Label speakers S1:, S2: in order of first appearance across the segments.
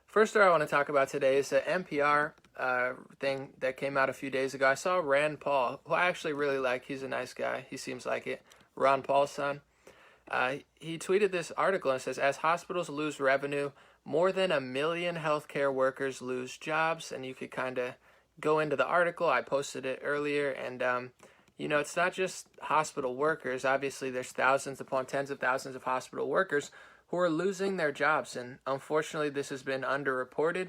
S1: First story I want to talk about today is the NPR thing that came out a few days ago. I saw Rand Paul, who I actually really like. He's a nice guy. He seems like it. Ron Paul's son. He tweeted this article and it says, as hospitals lose revenue, more than 1 million healthcare workers lose jobs. And you could kind of go into the article. I posted it earlier. And, it's not just hospital workers. Obviously, there's thousands upon tens of thousands of hospital workers who are losing their jobs. And unfortunately, this has been underreported.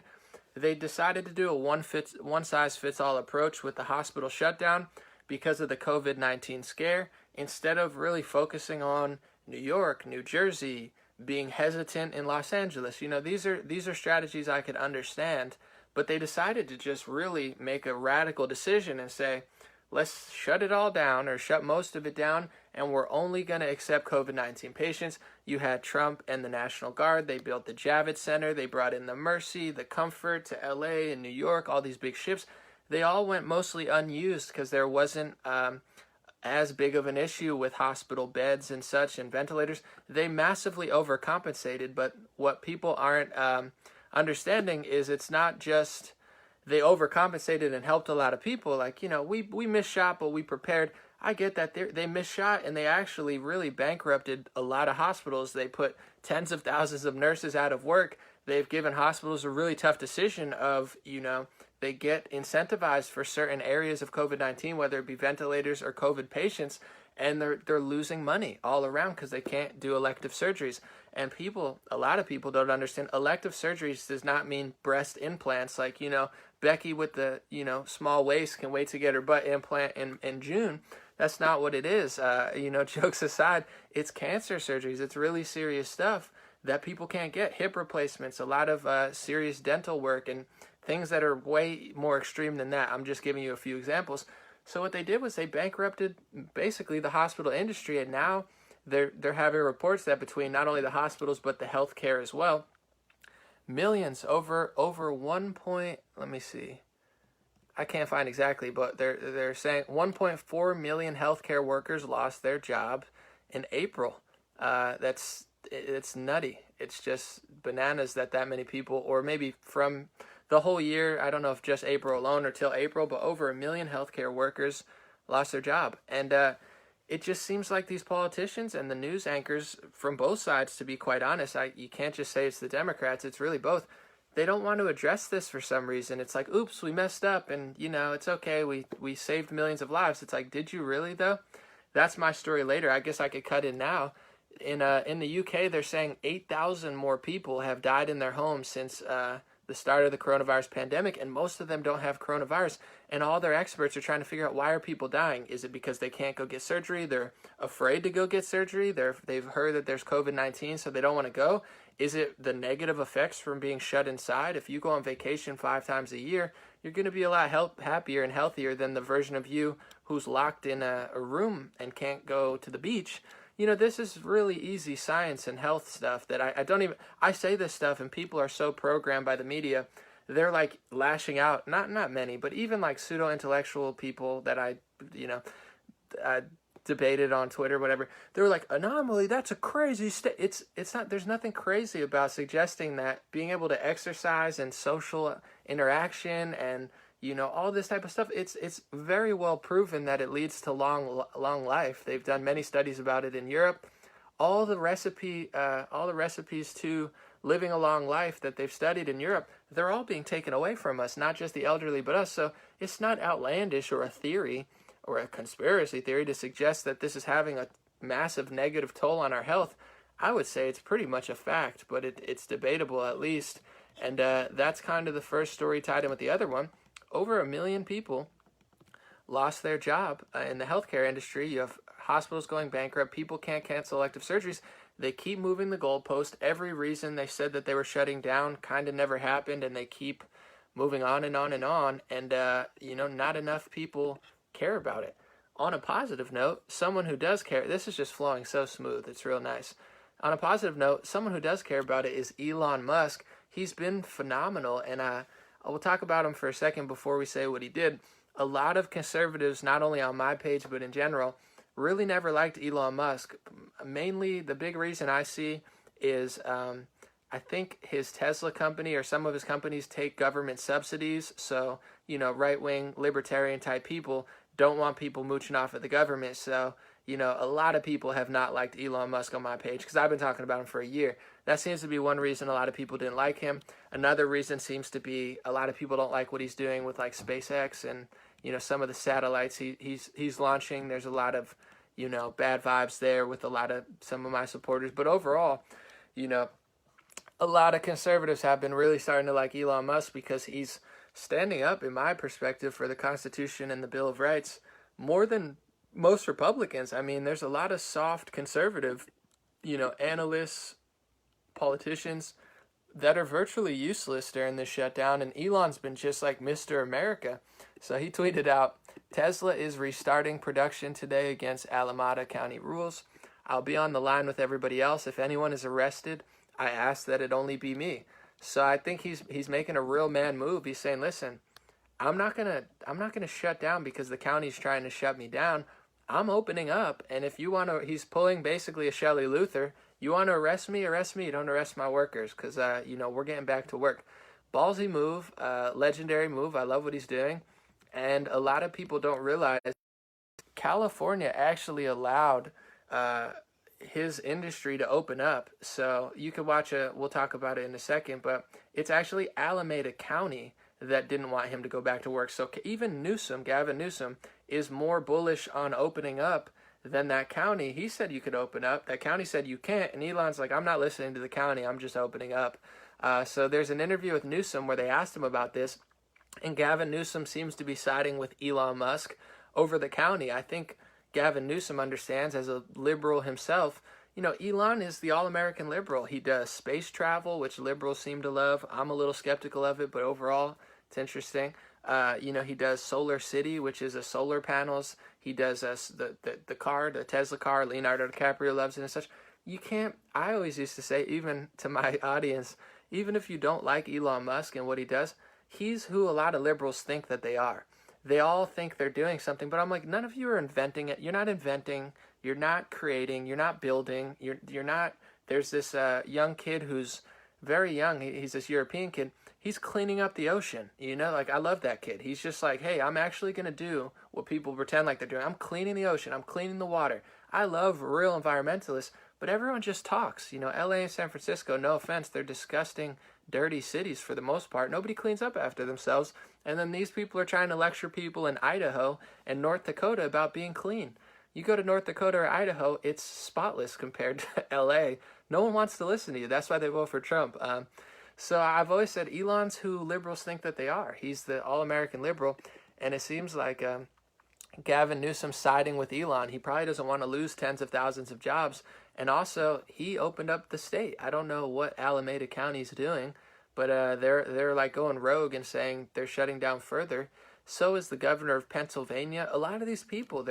S1: They decided to do a one-size-fits-all approach with the hospital shutdown because of the COVID-19 scare, instead of really focusing on New York, New Jersey, being hesitant in Los Angeles. These are strategies I could understand, but they decided to just really make a radical decision and say, let's shut it all down, or shut most of it down, and we're only going to accept COVID-19 patients. You had Trump and the National Guard. They built the Javits Center. They brought in the Mercy, the Comfort to LA and New York, all these big ships. They all went mostly unused because there wasn't as big of an issue with hospital beds and such and ventilators. They massively overcompensated, but what people aren't understanding is it's not just they overcompensated and helped a lot of people. Like, we missed shot, but we prepared. I get that they missed shot, and they actually really bankrupted a lot of hospitals. They put tens of thousands of nurses out of work. They've given hospitals a really tough decision of, they get incentivized for certain areas of COVID-19, whether it be ventilators or COVID patients, and they're losing money all around because they can't do elective surgeries. And a lot of people don't understand, elective surgeries does not mean breast implants. Like, Becky with the, small waist can wait to get her butt implant in June. That's not what it is. Jokes aside, it's cancer surgeries. It's really serious stuff that people can't get. Hip replacements, a lot of serious dental work, and things that are way more extreme than that. I'm just giving you a few examples. So what they did was they bankrupted basically the hospital industry, and now they're having reports that between not only the hospitals but the healthcare as well, millions, over 1 point, let me see, I can't find exactly, but they're saying 1.4 million healthcare workers lost their job in April. It's nutty. It's just bananas that many people, or maybe from the whole year, I don't know if just April alone or till April, but over 1 million healthcare workers lost their job. And it just seems like these politicians and the news anchors from both sides, to be quite honest, you can't just say it's the Democrats, it's really both. They don't want to address this for some reason. It's like, oops, we messed up, and, it's okay, we saved millions of lives. It's like, did you really, though? That's my story later. I guess I could cut in now. In the UK, they're saying 8,000 more people have died in their homes since the start of the coronavirus pandemic, and most of them don't have coronavirus. And all their experts are trying to figure out, why are people dying? Is it because they can't go get surgery? They're afraid to go get surgery. They've heard that there's COVID-19, so they don't want to go. Is it the negative effects from being shut inside? If you go on vacation 5 times a year, you're going to be a lot happier and healthier than the version of you who's locked in a room and can't go to the beach. This is really easy science and health stuff that I say this stuff, and people are so programmed by the media. They're like lashing out, not many, but even like pseudo-intellectual people that I debated on Twitter, whatever. They were like, anomaly, that's a crazy it's not, there's nothing crazy about suggesting that being able to exercise and social interaction and all this type of stuff, it's very well proven that it leads to long life. They've done many studies about it in Europe. All the recipes to living a long life that they've studied in Europe, they're all being taken away from us, not just the elderly, but us. So it's not outlandish or a theory or a conspiracy theory to suggest that this is having a massive negative toll on our health. I would say it's pretty much a fact, but it's debatable at least. And that's kind of the first story tied in with the other one. Over 1 million people lost their job in the healthcare industry. You have hospitals going bankrupt. People can't cancel elective surgeries. They keep moving the goalpost. Every reason they said that they were shutting down kind of never happened, and they keep moving on and on and on. And, not enough people care about it. On a positive note, someone who does care, this is just flowing so smooth. It's real nice. On a positive note, someone who does care about it is Elon Musk. He's been phenomenal, and we'll talk about him for a second before we say what he did. A lot of conservatives, not only on my page but in general, really never liked Elon Musk. Mainly, the big reason I see is I think his Tesla company or some of his companies take government subsidies. So, right wing libertarian type people don't want people mooching off of the government. So, a lot of people have not liked Elon Musk on my page because I've been talking about him for a year. That seems to be one reason a lot of people didn't like him. Another reason seems to be a lot of people don't like what he's doing with like SpaceX and, some of the satellites he's launching. There's a lot of, bad vibes there with some of my supporters. But overall, you know, a lot of conservatives have been really starting to like Elon Musk because he's standing up, in my perspective, for the Constitution and the Bill of Rights more than most Republicans. I mean, there's a lot of soft conservative, analysts, politicians that are virtually useless during this shutdown, and Elon's been just like Mr. America. So he tweeted out, Tesla is restarting production today against Alameda County rules. I'll be on the line with everybody else. If anyone is arrested, I ask that it only be me. So I think he's making a real man move. He's saying, listen, I'm not gonna shut down because the county's trying to shut me down. I'm opening up, and if you want to, he's pulling basically a Shelley Luther. You want to arrest me? Arrest me. Don't arrest my workers, because we're getting back to work. Ballsy move, legendary move. I love what he's doing, and a lot of people don't realize California actually allowed his industry to open up. So you could watch we'll talk about it in a second, but it's actually Alameda County that didn't want him to go back to work. So even Gavin Newsom, is more bullish on opening up than that county. He said you could open up. That county said you can't. And Elon's like, I'm not listening to the county. I'm just opening up. So there's an interview with Newsom where they asked him about this. And Gavin Newsom seems to be siding with Elon Musk over the county. I think Gavin Newsom understands, as a liberal himself, Elon is the all-American liberal. He does space travel, which liberals seem to love. I'm a little skeptical of it, but overall, it's interesting. He does Solar City, which is a solar panels. He does the Tesla car. Leonardo DiCaprio loves it and such. I always used to say, even to my audience, even if you don't like Elon Musk and what he does, he's who a lot of liberals think that they are. They all think they're doing something, but I'm like, none of you are inventing it. You're not inventing. You're not creating. You're not building. You're not. There's this young kid who's very young. He's this European kid. He's cleaning up the ocean. I love that kid. He's just like, hey, I'm actually going to do what people pretend like they're doing. I'm cleaning the ocean. I'm cleaning the water. I love real environmentalists, but everyone just talks. LA and San Francisco, no offense, they're disgusting, dirty cities for the most part. Nobody cleans up after themselves. And then these people are trying to lecture people in Idaho and North Dakota about being clean. You go to North Dakota or Idaho, it's spotless compared to LA. No one wants to listen to you. That's why they vote for Trump. So I've always said Elon's who liberals think that they are. He's the all-American liberal, and it seems like Gavin Newsom siding with Elon. He probably doesn't want to lose tens of thousands of jobs, and also he opened up the state. I don't know what Alameda County's doing, but they're like going rogue and saying they're shutting down further. So is the governor of Pennsylvania. A lot of these people,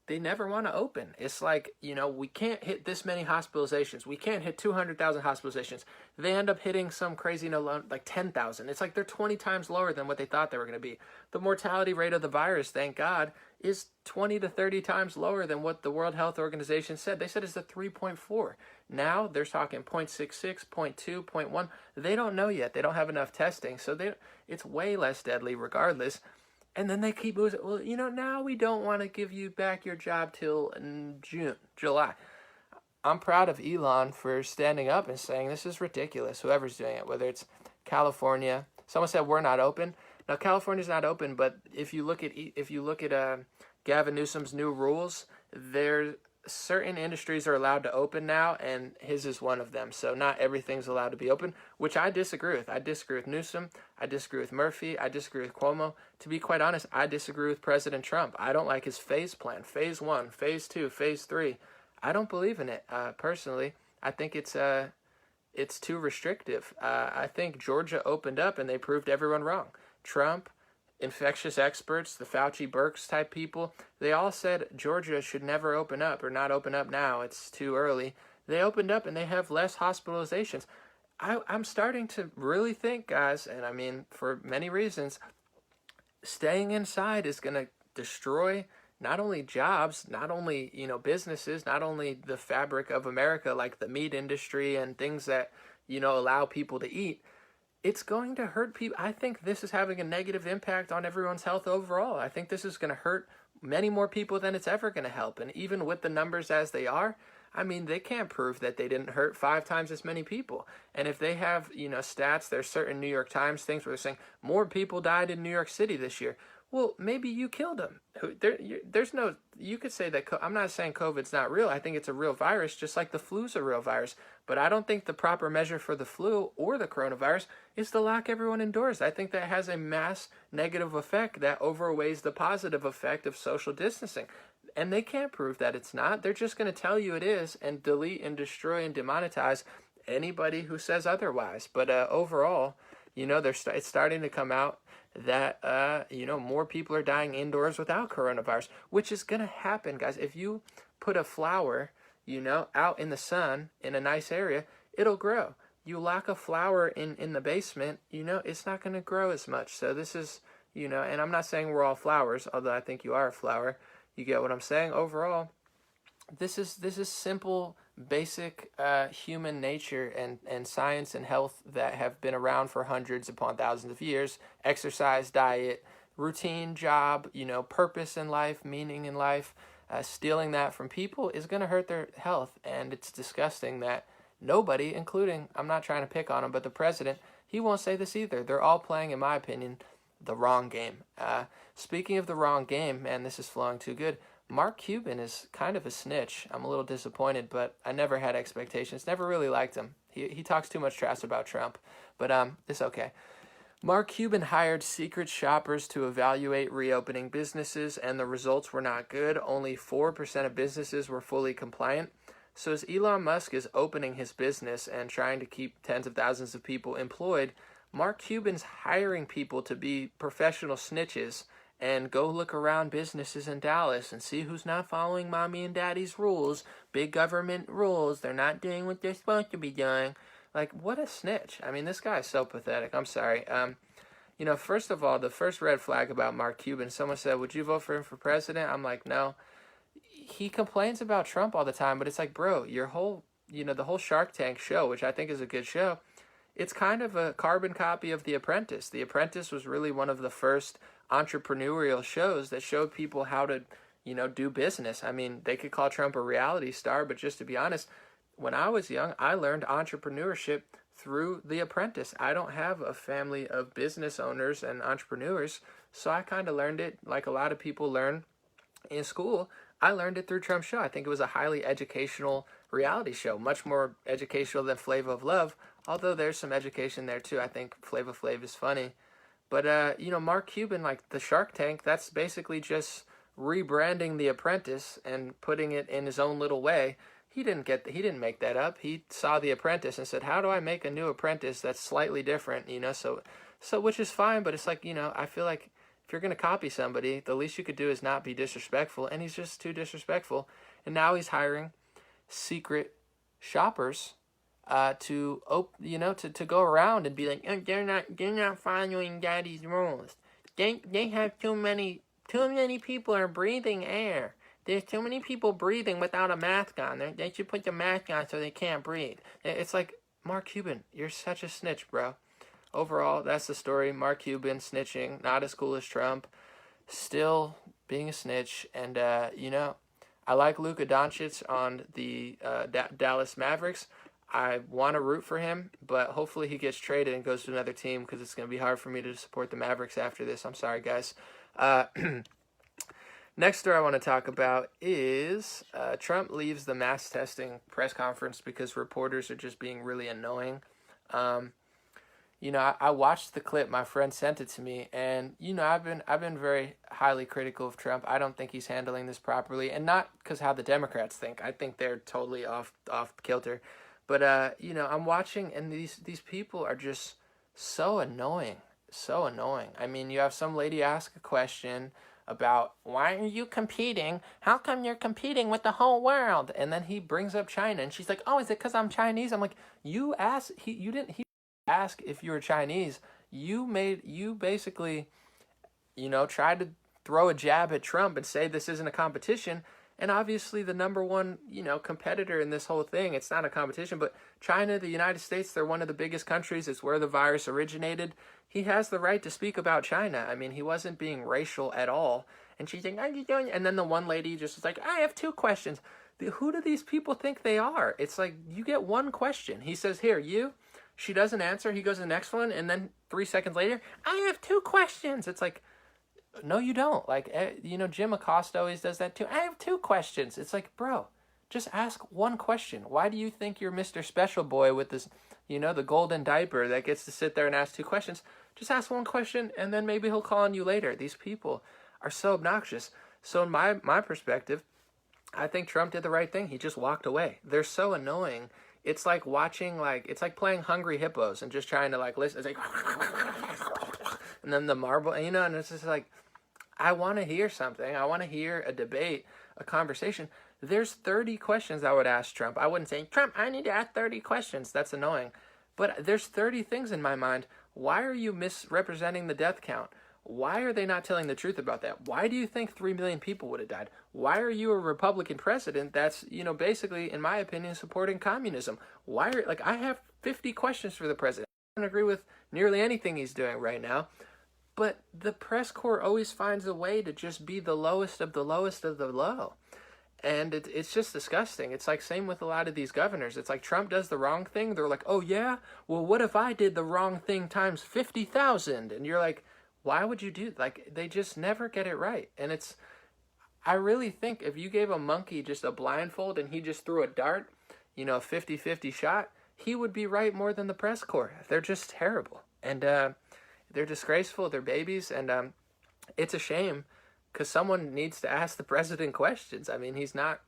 S1: they never want to open. It's like, we can't hit this many hospitalizations. We can't hit 200,000 hospitalizations. They end up hitting some crazy, like 10,000. It's like they're 20 times lower than what they thought they were going to be. The mortality rate of the virus, thank God, is 20 to 30 times lower than what the World Health Organization said. They said it's a 3.4. Now they're talking 0.66, 0.2, 0.1. They don't know yet. They don't have enough testing. So it's way less deadly regardless. And then they keep moving. Well, now we don't want to give you back your job till July. I'm proud of Elon for standing up and saying this is ridiculous. Whoever's doing it, whether it's California. Someone said we're not open. Now California's not open, but if you look at Gavin Newsom's new rules, certain industries are allowed to open now, and his is one of them. So not everything's allowed to be open, which I disagree with. I disagree with Newsom. I disagree with Murphy. I disagree with Cuomo. To be quite honest, I disagree with President Trump. I don't like his phase plan. Phase 1, Phase 2, Phase 3. I don't believe in it, personally. I think it's too restrictive. I think Georgia opened up, and they proved everyone wrong. Trump, infectious experts, the Fauci Birx type people, they all said Georgia should never open up or not open up now. It's too early. They opened up and they have less hospitalizations. I'm starting to really think, guys, and I mean for many reasons, staying inside is going to destroy not only jobs, not only businesses, not only the fabric of America like the meat industry and things that allow people to eat, it's going to hurt people. I think this is having a negative impact on everyone's health overall. I think this is going to hurt many more people than it's ever going to help. And even with the numbers as they are, I mean, they can't prove that they didn't hurt 5 times as many people. And if they have, stats, there's certain New York Times things where they're saying more people died in New York City this year. Well, maybe you killed them. There's no, you could say that, I'm not saying COVID's not real. I think it's a real virus, just like the flu's a real virus. But I don't think the proper measure for the flu or the coronavirus is to lock everyone indoors. I think that has a mass negative effect that overweighs the positive effect of social distancing. And they can't prove that it's not. They're just going to tell you it is and delete and destroy and demonetize anybody who says otherwise. But overall, it's starting to come out that, more people are dying indoors without coronavirus, which is going to happen, guys. If you put a flower, out in the sun in a nice area, it'll grow. You lock a flower in the basement, it's not going to grow as much. So this is, and I'm not saying we're all flowers, although I think you are a flower. You get what I'm saying? Overall, this is simple, basic human nature and science and health that have been around for hundreds upon thousands of years. Exercise, diet, routine, job, purpose in life, meaning in life. Stealing that from people is going to hurt their health. And it's disgusting that nobody, including, I'm not trying to pick on him, but the president, he won't say this either. They're all playing, in my opinion, the wrong game. Speaking of the wrong game, man, this is flowing too good. Mark Cuban is kind of a snitch. I'm a little disappointed, but I never had expectations. Never really liked him. He talks too much trash about Trump, but it's okay. Mark Cuban hired secret shoppers to evaluate reopening businesses, and the results were not good. Only 4% of businesses were fully compliant. So as Elon Musk is opening his business and trying to keep tens of thousands of people employed, Mark Cuban's hiring people to be professional snitches and go look around businesses in Dallas and see who's not following mommy and daddy's rules, big government rules. They're not doing what they're supposed to be doing. Like, what a snitch. I mean, this guy is so pathetic. I'm sorry. First of all, the first red flag about Mark Cuban, someone said, would you vote for him for president? I'm like, no. He complains about Trump all the time, but it's like, bro, your whole, the whole Shark Tank show, which I think is a good show, it's kind of a carbon copy of The Apprentice. The Apprentice was really one of the first entrepreneurial shows that showed people how to, do business. I mean, they could call Trump a reality star, but just to be honest, when I was young, I learned entrepreneurship through The Apprentice. I don't have a family of business owners and entrepreneurs, so I kind of learned it like a lot of people learn in school. I learned it through Trump's show. I think it was a highly educational reality show, much more educational than Flavor of Love, although there's some education there too. I think Flavor Flav is funny. But, Mark Cuban, like the Shark Tank, that's basically just rebranding The Apprentice and putting it in his own little way. He didn't make that up. He saw The Apprentice and said, how do I make a new Apprentice that's slightly different, so which is fine, but it's like, I feel like if you're going to copy somebody, the least you could do is not be disrespectful, and he's just too disrespectful. And now he's hiring secret shoppers to go around and be like, oh, they're not following daddy's rules. They have too many people are breathing air. There's too many people breathing without a mask on. They should put the mask on so they can't breathe. It's like, Mark Cuban, you're such a snitch, bro. Overall, that's the story. Mark Cuban snitching, not as cool as Trump, still being a snitch. And, I like Luka Doncic on the Dallas Mavericks. I want to root for him, but hopefully he gets traded and goes to another team because it's going to be hard for me to support the Mavericks after this. I'm sorry, guys. Next story I want to talk about is Trump leaves the mass testing press conference because reporters are just being really annoying. I watched the clip. My friend sent it to me, and I've been very highly critical of Trump. I don't think he's handling this properly, and not because how the Democrats think. I think they're totally off kilter. But I'm watching, and these people are just so annoying, so annoying. I mean, you have some lady ask a question about, why are you competing? How come you're competing with the whole world? And then he brings up China, and she's like, oh, is it because I'm Chinese? I'm like, you didn't ask if you were Chinese. You basically, tried to throw a jab at Trump and say this isn't a competition. And obviously the number one, competitor in this whole thing, it's not a competition, but China, the United States, they're one of the biggest countries. It's where the virus originated. He has the right to speak about China. I mean, he wasn't being racial at all. And she's like, "Are you doing?" And then the one lady just was like, "I have two questions." Who do these people think they are? It's like, you get one question. He says, "Here, you." She doesn't answer. He goes to the next one. And then 3 seconds later, "I have two questions." It's like, no, you don't. Like, Jim Acosta always does that too. "I have two questions." It's like, bro, just ask one question. Why do you think you're Mr. Special Boy with this, the golden diaper that gets to sit there and ask two questions? Just ask one question, and then maybe he'll call on you later. These people are so obnoxious. So in my perspective, I think Trump did the right thing. He just walked away. They're so annoying. It's like it's like playing Hungry Hippos and just trying to listen. It's like, and then the marble, and it's just like, I want to hear something. I want to hear a debate, a conversation. There's 30 questions I would ask Trump. I wouldn't say, "Trump, I need to ask 30 questions." That's annoying. But there's 30 things in my mind. Why are you misrepresenting the death count? Why are they not telling the truth about that? Why do you think 3 million people would have died? Why are you a Republican president that's, basically, in my opinion, supporting communism? I have 50 questions for the president. I don't agree with nearly anything he's doing right now. But the press corps always finds a way to just be the lowest of the lowest of the low. And it's just disgusting. It's like same with a lot of these governors. It's like Trump does the wrong thing. They're like, "Oh, yeah? Well, what if I did the wrong thing times 50,000? And you're like, why would you do? They just never get it right. And I really think if you gave a monkey just a blindfold and he just threw a dart, a 50-50 shot, he would be right more than the press corps. They're just terrible. And they're disgraceful. They're babies. And it's a shame because someone needs to ask the president questions. I mean, he's not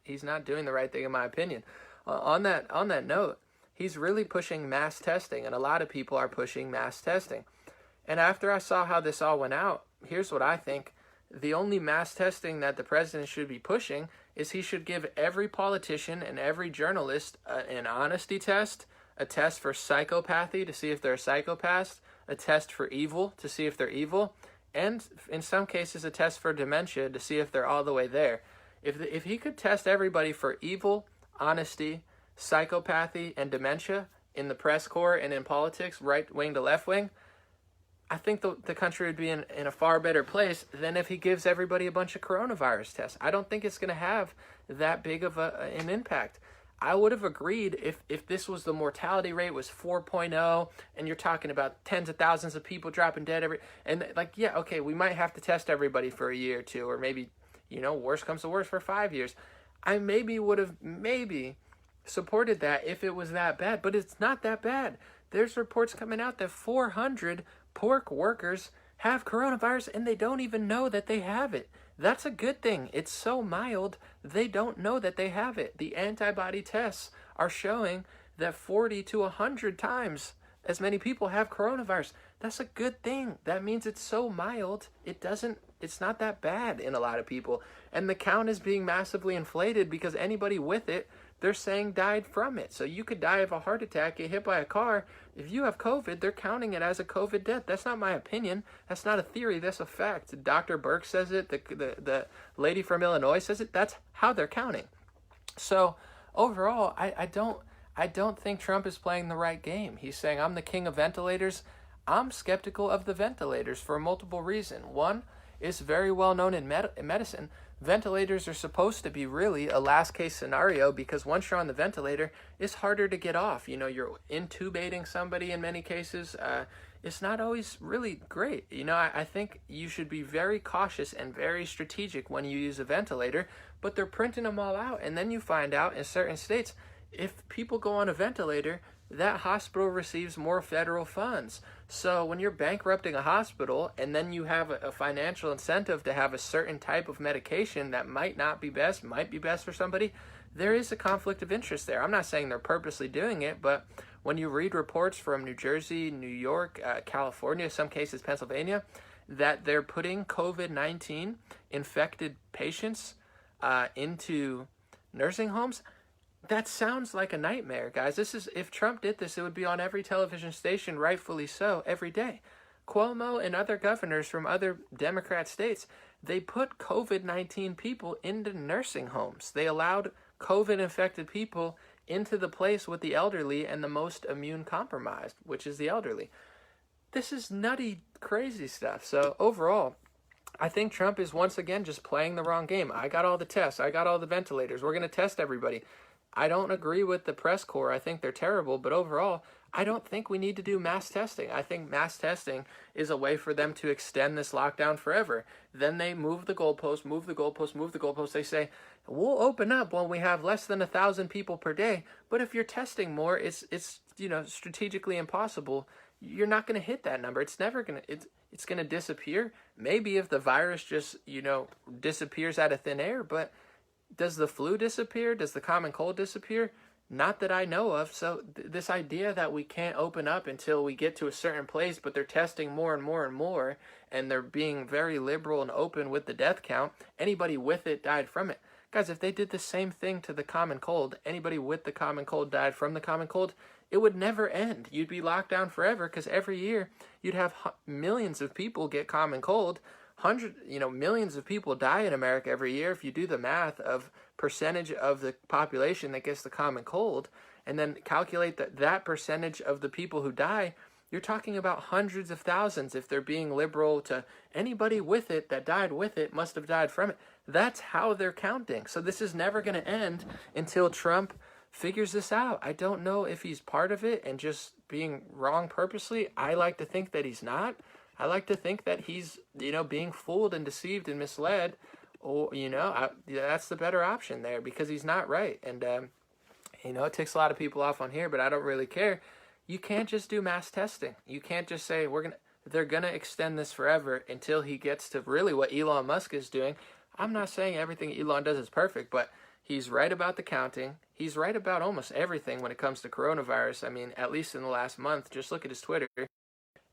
S1: doing the right thing, in my opinion. On that note, he's really pushing mass testing, and a lot of people are pushing mass testing. And after I saw how this all went out, here's what I think. The only mass testing that the president should be pushing is he should give every politician and every journalist an honesty test, a test for psychopathy to see if they're psychopaths, a test for evil to see if they're evil, and in some cases a test for dementia to see if they're all the way there. If he could test everybody for evil, honesty, psychopathy, and dementia in the press corps and in politics, right wing to left wing, I think the country would be in a far better place than if he gives everybody a bunch of coronavirus tests. I don't think it's going to have that big of an impact. I would have agreed if this was the mortality rate was 4.0 and you're talking about tens of thousands of people dropping dead okay, we might have to test everybody for a year or two, or maybe, worst comes to worst for 5 years. I would have supported that if it was that bad, but it's not that bad. There's reports coming out that 400 pork workers have coronavirus and they don't even know that they have it. That's a good thing. It's so mild, they don't know that they have it. The antibody tests are showing that 40 to 100 times as many people have coronavirus. That's a good thing. That means it's so mild, it's not that bad in a lot of people. And the count is being massively inflated because anybody with it, they're saying died from it. So you could die of a heart attack, get hit by a car. If you have COVID, they're counting it as a COVID death. That's not my opinion. That's not a theory. That's a fact. Dr. Burke says it. The lady from Illinois says it. That's how they're counting. So overall, I don't think Trump is playing the right game. He's saying, "I'm the king of ventilators." I'm skeptical of the ventilators for multiple reasons. One, it's very well known in medicine. Ventilators are supposed to be really a last case scenario because once you're on the ventilator, it's harder to get off. You're intubating somebody in many cases. It's not always really great. I think you should be very cautious and very strategic when you use a ventilator, but they're printing them all out. And then you find out in certain states, if people go on a ventilator, that hospital receives more federal funds. So when you're bankrupting a hospital and then you have a financial incentive to have a certain type of medication that might not be best, might be best for somebody, there is a conflict of interest there. I'm not saying they're purposely doing it, but when you read reports from New Jersey, New York, California, some cases Pennsylvania, that they're putting COVID-19 infected patients into nursing homes, that sounds like a nightmare, guys. If Trump did this, it would be on every television station, rightfully so, every day. Cuomo and other governors from other Democrat states, they put COVID-19 people into nursing homes. They allowed COVID-infected people into the place with the elderly and the most immune compromised, which is the elderly. This is nutty, crazy stuff. So overall, I think Trump is once again just playing the wrong game. I got all the tests. I got all the ventilators. We're going to test everybody. I don't agree with the press corps. I think they're terrible. But overall, I don't think we need to do mass testing. I think mass testing is a way for them to extend this lockdown forever. Then they move the goalpost, move the goalpost, move the goalpost. They say, we'll open up when we have less than 1,000 people per day. But if you're testing more, it's strategically impossible. You're not going to hit that number. It's never going to, it's going to disappear. Maybe if the virus just, disappears out of thin air, but does the flu disappear? Does the common cold disappear? Not that I know of. So this idea that we can't open up until we get to a certain place, but they're testing more and more and more, and they're being very liberal and open with the death count. Anybody with it died from it. Guys, if they did the same thing to the common cold, anybody with the common cold died from the common cold, it would never end. You'd be locked down forever because every year you'd have millions of people get common cold. Millions of people die in America every year. If you do the math of percentage of the population that gets the common cold and then calculate that percentage of the people who die, you're talking about hundreds of thousands. If they're being liberal to anybody with it that died with it must have died from it. That's how they're counting. So this is never going to end until Trump figures this out. I don't know if he's part of it and just being wrong purposely. I like to think that he's not. I like to think that he's, being fooled and deceived and misled. Or, that's the better option there because he's not right. And, it takes a lot of people off on here, but I don't really care. You can't just do mass testing. You can't just say they're going to extend this forever until he gets to really what Elon Musk is doing. I'm not saying everything Elon does is perfect, but he's right about the counting. He's right about almost everything when it comes to coronavirus. I mean, at least in the last month, just look at his Twitter.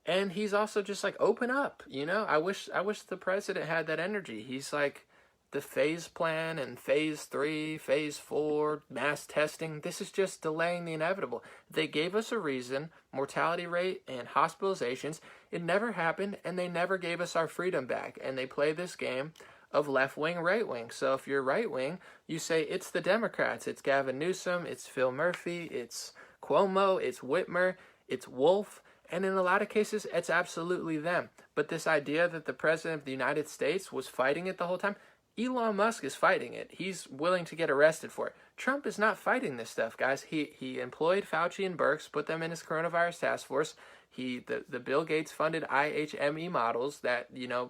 S1: And he's also just like, open up, I wish the president had that energy. He's like, the phase plan and phase 3, phase 4, mass testing. This is just delaying the inevitable. They gave us a reason, mortality rate and hospitalizations. It never happened, and they never gave us our freedom back. And they play this game of left wing, right wing. So if you're right wing, you say it's the Democrats. It's Gavin Newsom, it's Phil Murphy, it's Cuomo, it's Whitmer, it's Wolf. And in a lot of cases, it's absolutely them. But this idea that the president of the United States was fighting it the whole time, Elon Musk is fighting it. He's willing to get arrested for it. Trump is not fighting this stuff, guys. He employed Fauci and Birx, put them in his coronavirus task force. The Bill Gates funded IHME models that,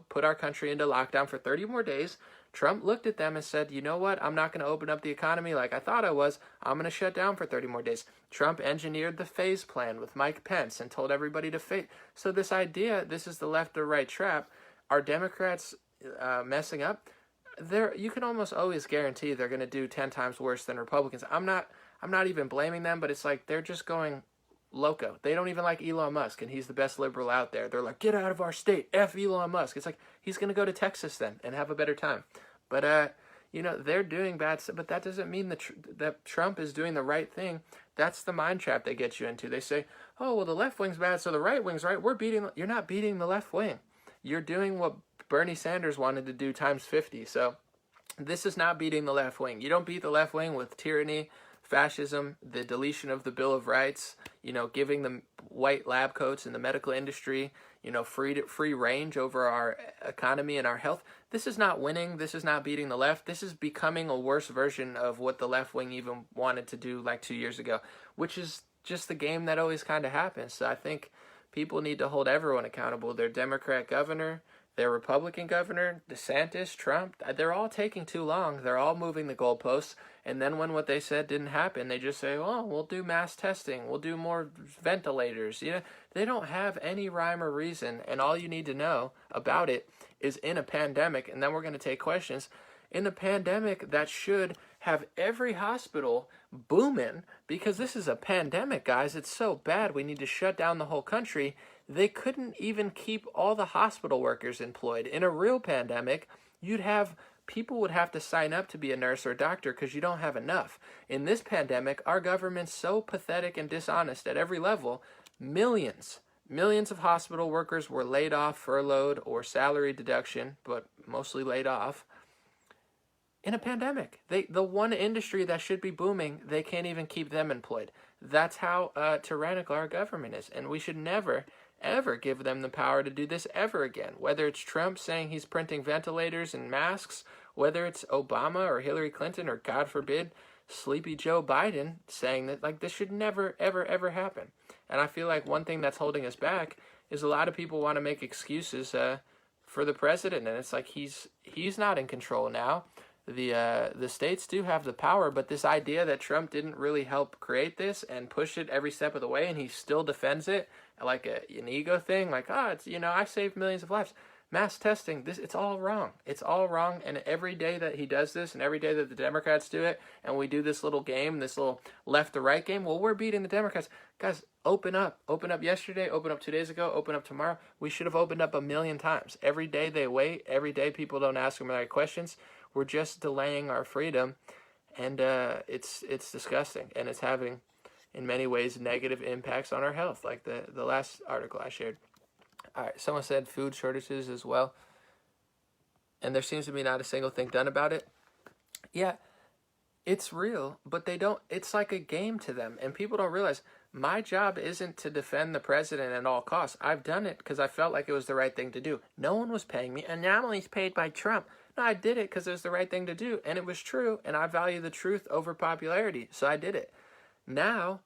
S1: put our country into lockdown for 30 more days. Trump looked at them and said, you know what? I'm not going to open up the economy like I thought I was. I'm going to shut down for 30 more days. Trump engineered the phase plan with Mike Pence and told everybody to phase. So this idea, this is the left or right trap. Are Democrats messing up? You can almost always guarantee they're going to do 10 times worse than Republicans. I'm not even blaming them, but it's like they're just going loco. They don't even like Elon Musk, and he's the best liberal out there. They're like, get out of our state, F Elon Musk. It's like, he's going to go to Texas then and have a better time. But, they're doing bad stuff, but that doesn't mean that Trump is doing the right thing. That's the mind trap they get you into. They say, oh, well, the left wing's bad, so the right wing's right. You're not beating the left wing. You're doing what Bernie Sanders wanted to do times 50. So this is not beating the left wing. You don't beat the left wing with tyranny, fascism, the deletion of the Bill of Rights, giving them white lab coats in the medical industry, free range over our economy and our health. This is not winning. This is not beating the left. This is becoming a worse version of what the left wing even wanted to do like 2 years ago, which is just the game that always kind of happens. So I think people need to hold everyone accountable. Their Democrat governor, their Republican governor, DeSantis, Trump, they're all taking too long. They're all moving the goalposts. And then when what they said didn't happen, they just say, oh, we'll do mass testing. We'll do more ventilators. They don't have any rhyme or reason. And all you need to know about it is in a pandemic, and then we're going to take questions. In a pandemic that should have every hospital booming, because this is a pandemic, guys. It's so bad. We need to shut down the whole country. They couldn't even keep all the hospital workers employed. In a real pandemic, people would have to sign up to be a nurse or a doctor because you don't have enough. In this pandemic, our government's so pathetic and dishonest at every level. Millions Millions of hospital workers were laid off, furloughed, or salary deduction, but mostly laid off in a pandemic. The one industry that should be booming, they can't even keep them employed. That's how tyrannical our government is, and we should never, ever give them the power to do this ever again. Whether it's Trump saying he's printing ventilators and masks, whether it's Obama or Hillary Clinton, or God forbid, sleepy Joe Biden saying that, like, this should never, ever, ever happen. And I feel like one thing that's holding us back is a lot of people want to make excuses for the president, and it's like he's not in control now. The states do have the power, but this idea that Trump didn't really help create this and push it every step of the way, and he still defends it like an ego thing, like, it's, I saved millions of lives. Mass testing, it's all wrong. It's all wrong, and every day that he does this, and every day that the Democrats do it, and we do this little game, this little left to right game, well, we're beating the Democrats. Guys, open up. Open up yesterday, open up 2 days ago, open up tomorrow. We should have opened up 1,000,000 times. Every day they wait. Every day people don't ask them the right questions. We're just delaying our freedom, and it's disgusting, and it's having, in many ways, negative impacts on our health, like the last article I shared. All right, someone said food shortages as well, and there seems to be not a single thing done about it. Yeah, it's real, but they don't. It's like a game to them, and people don't realize my job isn't to defend the president at all costs. I've done it because I felt like it was the right thing to do. No one was paying me, and now he's paid by Trump. No, I did it because it was the right thing to do, and it was true, and I value the truth over popularity, so I did it. Now,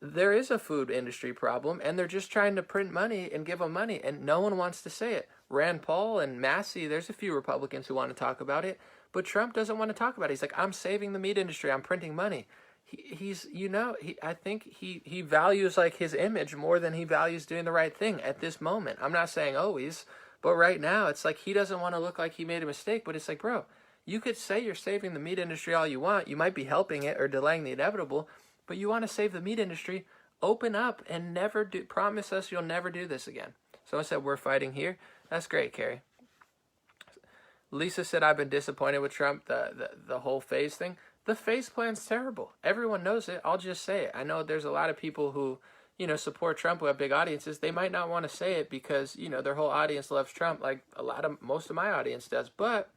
S1: there is a food industry problem, and they're just trying to print money and give them money, and no one wants to say it. Rand Paul and Massey, there's a few Republicans who want to talk about it, but Trump doesn't want to talk about it. He's like, I'm saving the meat industry, I'm printing money. I think he values like his image more than he values doing the right thing at this moment. I'm not saying always, but right now it's like he doesn't want to look like he made a mistake, but it's like, bro, you could say you're saving the meat industry all you want. You might be helping it or delaying the inevitable, but you want to save the meat industry, open up and promise us you'll never do this again. Someone said we're fighting here. That's great, Carrie. Lisa said I've been disappointed with Trump, the whole phase thing. The phase plan's terrible. Everyone knows it. I'll just say it. I know there's a lot of people who, support Trump who have big audiences. They might not want to say it because, their whole audience loves Trump like most of my audience does. But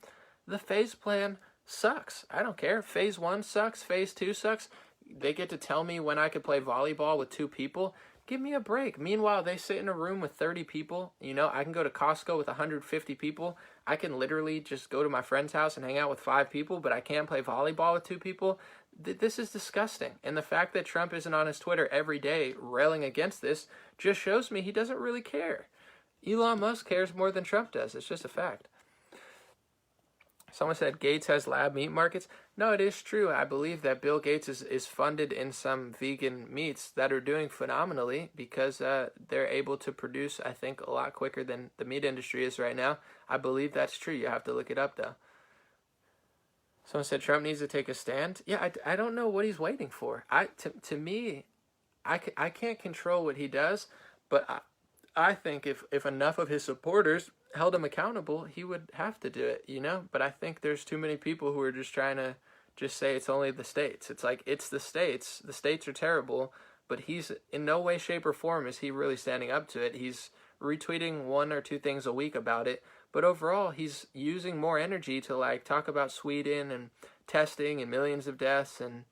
S1: the phase plan sucks. I don't care. Phase 1 sucks. Phase 2 sucks. They get to tell me when I could play volleyball with 2 people. Give me a break. Meanwhile, they sit in a room with 30 people. I can go to Costco with 150 people. I can literally just go to my friend's house and hang out with 5 people, but I can't play volleyball with 2 people. This is disgusting. And the fact that Trump isn't on his Twitter every day railing against this just shows me he doesn't really care. Elon Musk cares more than Trump does. It's just a fact. Someone said Gates has lab meat markets. No, it is true. I believe that Bill Gates is funded in some vegan meats that are doing phenomenally because they're able to produce, I think, a lot quicker than the meat industry is right now. I believe that's true. You have to look it up, though. Someone said Trump needs to take a stand. Yeah, I don't know what he's waiting for. To me, I can't control what he does, but I think if enough of his supporters held him accountable, he would have to do it, But I think there's too many people who are just trying to just say it's only the states. It's like, it's the states. The states are terrible, but he's in no way, shape, or form is he really standing up to it. He's retweeting 1 or 2 things a week about it, but overall, he's using more energy to talk about Sweden and testing and millions of deaths and,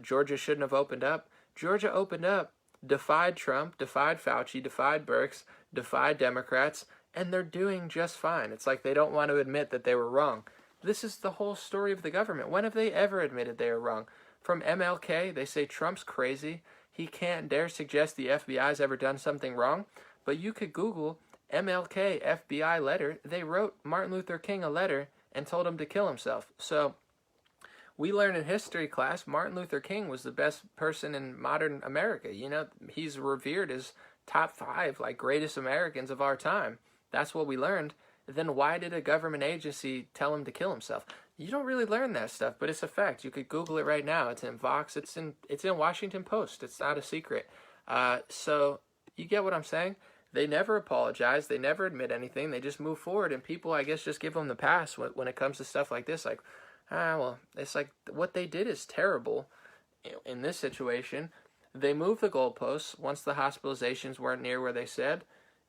S1: Georgia shouldn't have opened up. Georgia opened up, defied Trump, defied Fauci, defied Birx, defied Democrats, and they're doing just fine. It's like they don't want to admit that they were wrong. This is the whole story of the government. When have they ever admitted they were wrong? From MLK, they say Trump's crazy. He can't dare suggest the FBI's ever done something wrong. But you could Google MLK FBI letter. They wrote Martin Luther King a letter and told him to kill himself. So we learned in history class Martin Luther King was the best person in modern America. He's revered as top 5 greatest Americans of our time. That's what we learned. Then why did a government agency tell him to kill himself? You don't really learn that stuff, but it's a fact. You could Google it right now. It's in Vox. It's in Washington Post. It's not a secret. So you get what I'm saying? They never apologize. They never admit anything. They just move forward, and people, I guess, just give them the pass when it comes to stuff like this. Well, it's like what they did is terrible in this situation. They moved the goalposts once the hospitalizations weren't near where they said,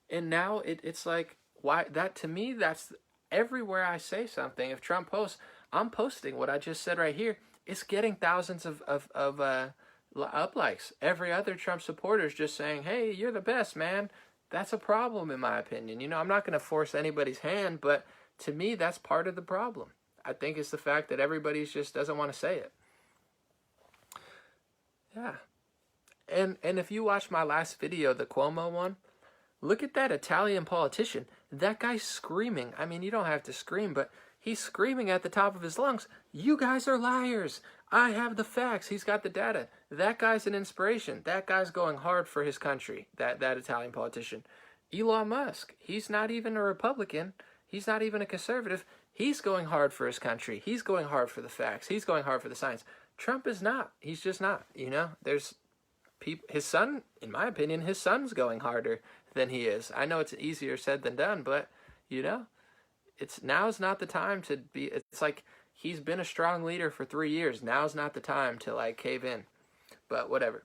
S1: and now it's like, why? That, to me, that's everywhere I say something. If Trump posts, I'm posting what I just said right here. It's getting thousands of up likes. Every other Trump supporter is just saying, "Hey, you're the best, man." That's a problem, in my opinion. I'm not going to force anybody's hand, but to me, that's part of the problem. I think it's the fact that everybody just doesn't want to say it. Yeah. And if you watch my last video, the Cuomo one, look at that Italian politician. That guy's screaming. I mean, you don't have to scream, but he's screaming at the top of his lungs, "You guys are liars. I have the facts." He's got the data. That guy's an inspiration. That guy's going hard for his country, that Italian politician. Elon Musk, he's not even a Republican. He's not even a conservative. He's going hard for his country. He's going hard for the facts. He's going hard for the science. Trump is not. He's just not. There's people. His son, in my opinion, his son's going harder than he is. I know it's easier said than done, but now's not the time to be. It's like he's been a strong leader for 3 years. Now's not the time to like cave in. But whatever.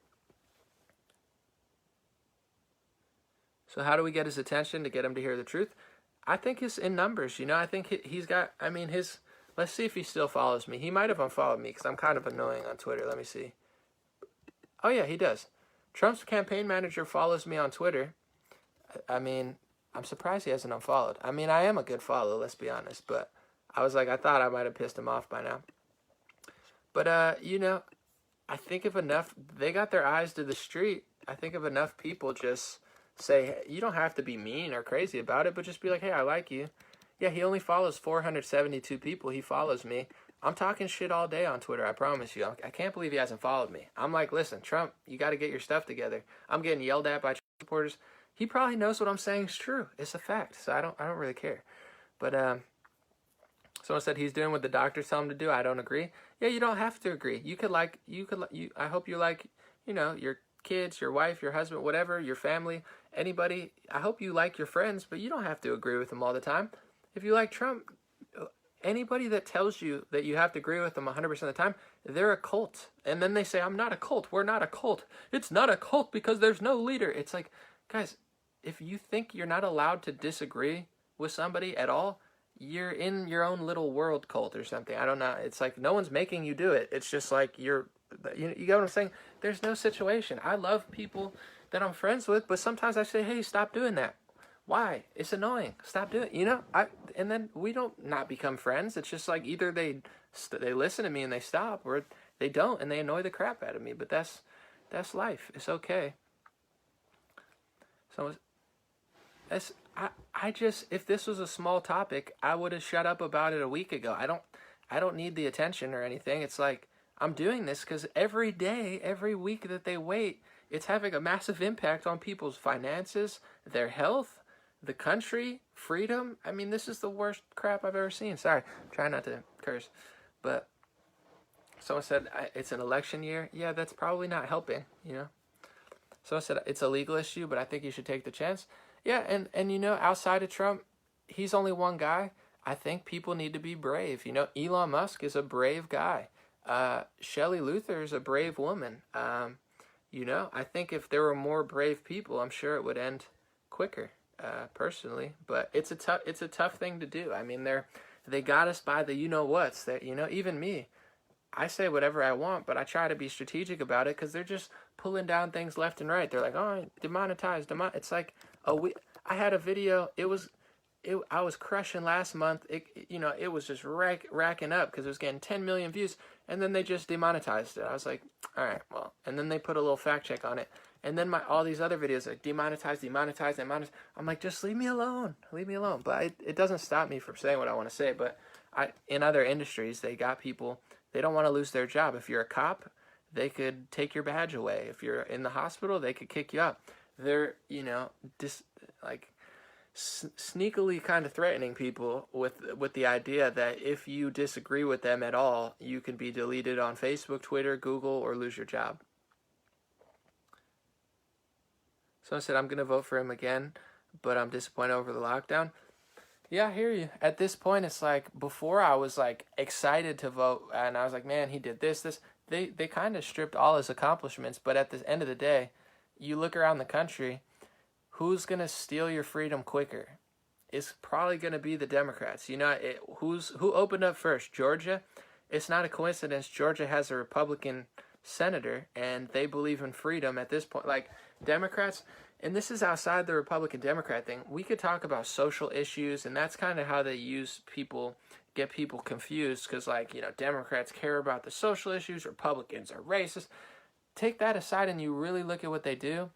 S1: So how do we get his attention to get him to hear the truth? I think it's in numbers. I think he's got. I mean, let's see if he still follows me. He might have unfollowed me because I'm kind of annoying on Twitter. Let me see. Oh yeah, he does. Trump's campaign manager follows me on Twitter. I mean, I'm surprised he hasn't unfollowed. I mean, I am a good follow, let's be honest. But I thought I might have pissed him off by now. But, I think if enough, they got their eyes to the street. I think if enough people just say, hey, you don't have to be mean or crazy about it, but just be like, hey, I like you. Yeah, he only follows 472 people. He follows me. I'm talking shit all day on Twitter, I promise you. I can't believe he hasn't followed me. I'm like, listen, Trump, you got to get your stuff together. I'm getting yelled at by Trump supporters. He probably knows what I'm saying is true. It's a fact, so I don't really care. But someone said he's doing what the doctors tell him to do. I don't agree. Yeah, you don't have to agree. I hope you like, your kids, your wife, your husband, whatever, your family, anybody. I hope you like your friends, but you don't have to agree with them all the time. If you like Trump, anybody that tells you that you have to agree with them 100% of the time, they're a cult. And then they say, I'm not a cult. We're not a cult. It's not a cult because there's no leader. It's like, guys, if you think you're not allowed to disagree with somebody at all, you're in your own little world cult or something. I don't know. It's like no one's making you do it. It's just like you get what I'm saying? There's no situation. I love people that I'm friends with, but sometimes I say, hey, stop doing that. Why? It's annoying. Stop doing it. And then we don't not become friends. It's just like either they listen to me and they stop, or they don't and they annoy the crap out of me. But that's life. It's okay. So I just, if this was a small topic, I would have shut up about it a week ago. I don't need the attention or anything. It's like I'm doing this because every day, every week that they wait, it's having a massive impact on people's finances, their health, the country, freedom. I mean, this is the worst crap I've ever seen. Sorry, I'm trying not to curse. But someone said it's an election year. Yeah, that's probably not helping, Someone said it's a legal issue, but I think you should take the chance. Yeah, and outside of Trump, he's only one guy. I think people need to be brave. Elon Musk is a brave guy. Shelley Luther is a brave woman. I think if there were more brave people, I'm sure it would end quicker. Personally, but it's a tough thing to do. I mean, they got us by the whats that even me. I say whatever I want, but I try to be strategic about it because they're just pulling down things left and right. They're like, oh, demonetized. It's like I had a video. I was crushing last month. It was just racking up because it was getting 10 million views, and then they just demonetized it. I was like, all right, well, and then they put a little fact check on it. And then all these other videos like demonetized. I'm like, just leave me alone. But it doesn't stop me from saying what I want to say. But in other industries, they got people, they don't want to lose their job. If you're a cop, they could take your badge away. If you're in the hospital, they could kick you out. They're, sneakily kind of threatening people with the idea that if you disagree with them at all, you can be deleted on Facebook, Twitter, Google, or lose your job. Someone said, I'm going to vote for him again, but I'm disappointed over the lockdown. Yeah, I hear you. At this point, it's like, before I was like excited to vote, and I was like, man, he did this. they kind of stripped all his accomplishments. But at the end of the day, you look around the country, who's gonna steal your freedom quicker? It's probably gonna be the Democrats. Who opened up first? Georgia. It's not a coincidence. Georgia has a Republican senator, and they believe in freedom at this point. Like Democrats, and this is outside the Republican Democrat thing. We could talk about social issues, and that's kind of how they use people, get people confused, because Democrats care about the social issues, Republicans are racist. Take that aside and you really look at what they do.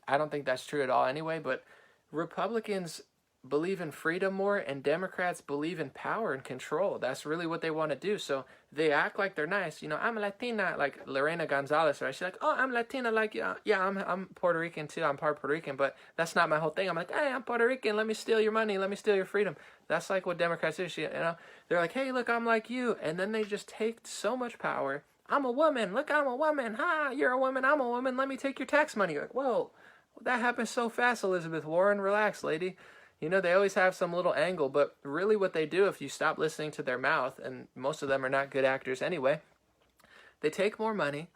S1: I don't think that's true at all anyway, but Republicans believe in freedom more, and Democrats believe in power and control. That's really what they want to do. So they act like they're nice. I'm a Latina, like Lorena Gonzalez, right? She's like, oh, I'm Latina, like, yeah, I'm Puerto Rican too. I'm part Puerto Rican, but that's not my whole thing. I'm like, hey, I'm Puerto Rican. Let me steal your money. Let me steal your freedom. That's like what Democrats do. They're like, hey, look, I'm like you. And then they just take so much power. I'm a woman. Look, I'm a woman. Ha, you're a woman. I'm a woman. Let me take your tax money. You're like, whoa, that happened so fast, Elizabeth Warren. Relax, lady. They always have some little angle, but really what they do, if you stop listening to their mouth, and most of them are not good actors anyway, they take more money,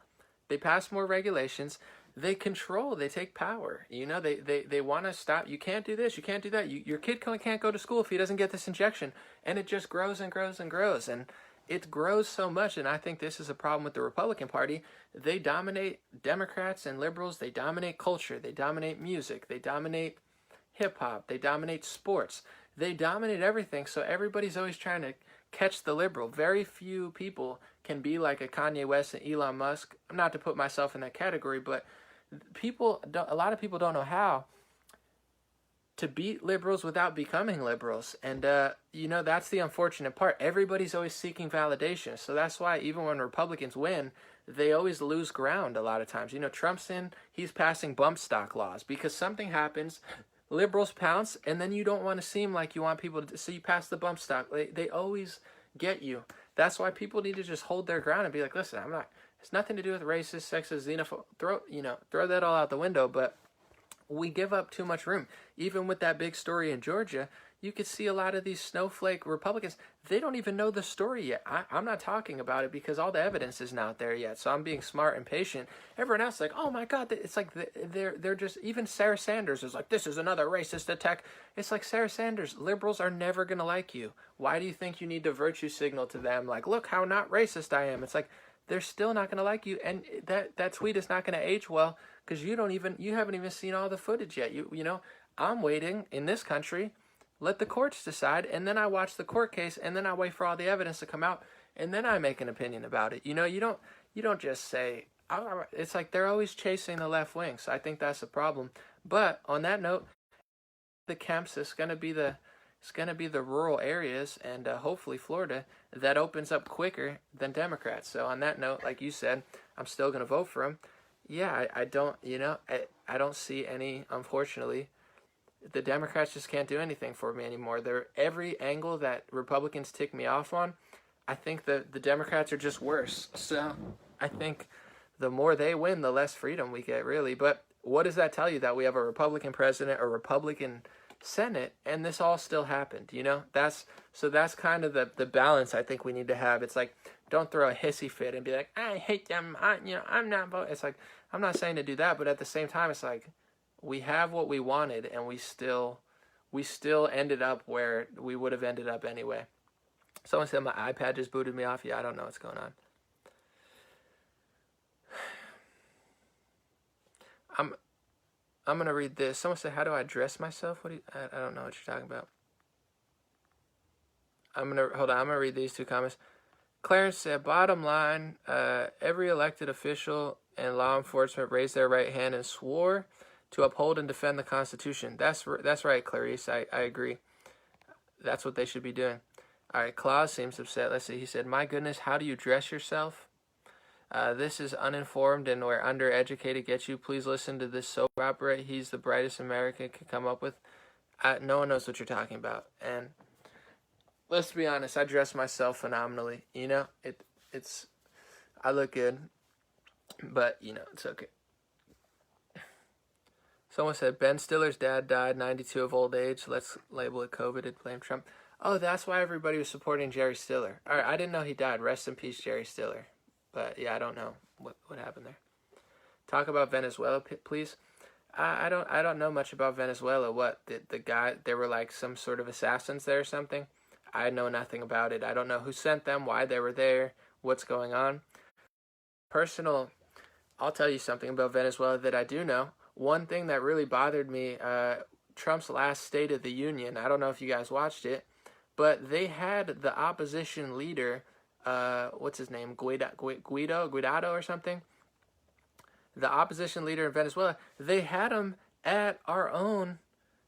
S1: they pass more regulations, they control, they take power. They want to stop. You can't do this, you can't do that. Your kid can't go to school if he doesn't get this injection. And it just grows and grows and grows. And it grows so much, and I think this is a problem with the Republican Party. They dominate Democrats and liberals. They dominate culture. They dominate music. They dominate hip-hop, they dominate sports, they dominate everything, so everybody's always trying to catch the liberal. Very few people can be like a Kanye West and Elon Musk. Not to put myself in that category, but a lot of people don't know how to beat liberals without becoming liberals, and that's the unfortunate part. Everybody's always seeking validation, so that's why even when Republicans win, they always lose ground a lot of times. Trump's he's passing bump stock laws because something happens, liberals pounce, and then you don't want to seem like you want people to, so you pass the bump stock. They always get you. That's why people need to just hold their ground and be like, listen, it's nothing to do with racist, sexist, xenophobe. Throw that all out the window, but we give up too much room. Even with that big story in Georgia, you could see a lot of these snowflake Republicans, they don't even know the story yet. I'm not talking about it because all the evidence isn't out there yet, so I'm being smart and patient. Everyone else is like, oh my God, it's like they're just, even Sarah Sanders is like, this is another racist attack. It's like, Sarah Sanders, liberals are never going to like you. Why do you think you need to virtue signal to them? Like, look how not racist I am. It's like, they're still not going to like you, and that tweet is not going to age well because you haven't even seen all the footage yet. I'm waiting in this country. Let the courts decide, and then I watch the court case, and then I wait for all the evidence to come out, and then I make an opinion about it. You don't just say, oh, it's like they're always chasing the left wing, so I think that's the problem. But on that note, the Kemps, it's gonna be the rural areas and hopefully Florida that opens up quicker than Democrats. So on that note, like you said, I'm still gonna vote for them. Yeah, I don't see any, unfortunately. The Democrats just can't do anything for me anymore. Every angle that Republicans tick me off on, I think the Democrats are just worse. So I think the more they win, the less freedom we get, really. But what does that tell you? That we have a Republican president, a Republican Senate, and this all still happened, That's kind of the balance I think we need to have. It's like, don't throw a hissy fit and be like, I hate them, I'm not voting. It's like, I'm not saying to do that, but at the same time, it's like, we have what we wanted, and we still ended up where we would have ended up anyway. Someone said my iPad just booted me off. Yeah, I don't know what's going on. I'm gonna read this. Someone said, how do I dress myself? I don't know what you're talking about. I'm gonna read these two comments. Clarence said, bottom line, every elected official and law enforcement raised their right hand and swore to uphold and defend the Constitution. That's right, Clarice. I agree. That's what they should be doing. All right, Claus seems upset. Let's see. He said, my goodness, how do you dress yourself? This is uninformed and where undereducated gets you. Please listen to this soap opera. He's the brightest America could come up with. No one knows what you're talking about. And let's be honest, I dress myself phenomenally. I look good, but it's okay. Someone said, Ben Stiller's dad died 92 of old age. Let's label it COVID and blame Trump. Oh, that's why everybody was supporting Jerry Stiller. All right, I didn't know he died. Rest in peace, Jerry Stiller. But yeah, I don't know what happened there. Talk about Venezuela, please. I don't know much about Venezuela. What the guy? There were like some sort of assassins there or something. I know nothing about it. I don't know who sent them, why they were there, what's going on. Personal. I'll tell you something about Venezuela that I do know. One thing that really bothered me, Trump's last State of the Union. I don't know if you guys watched it, but they had the opposition leader, what's his name, Guidado or something. The opposition leader in Venezuela. They had him at our own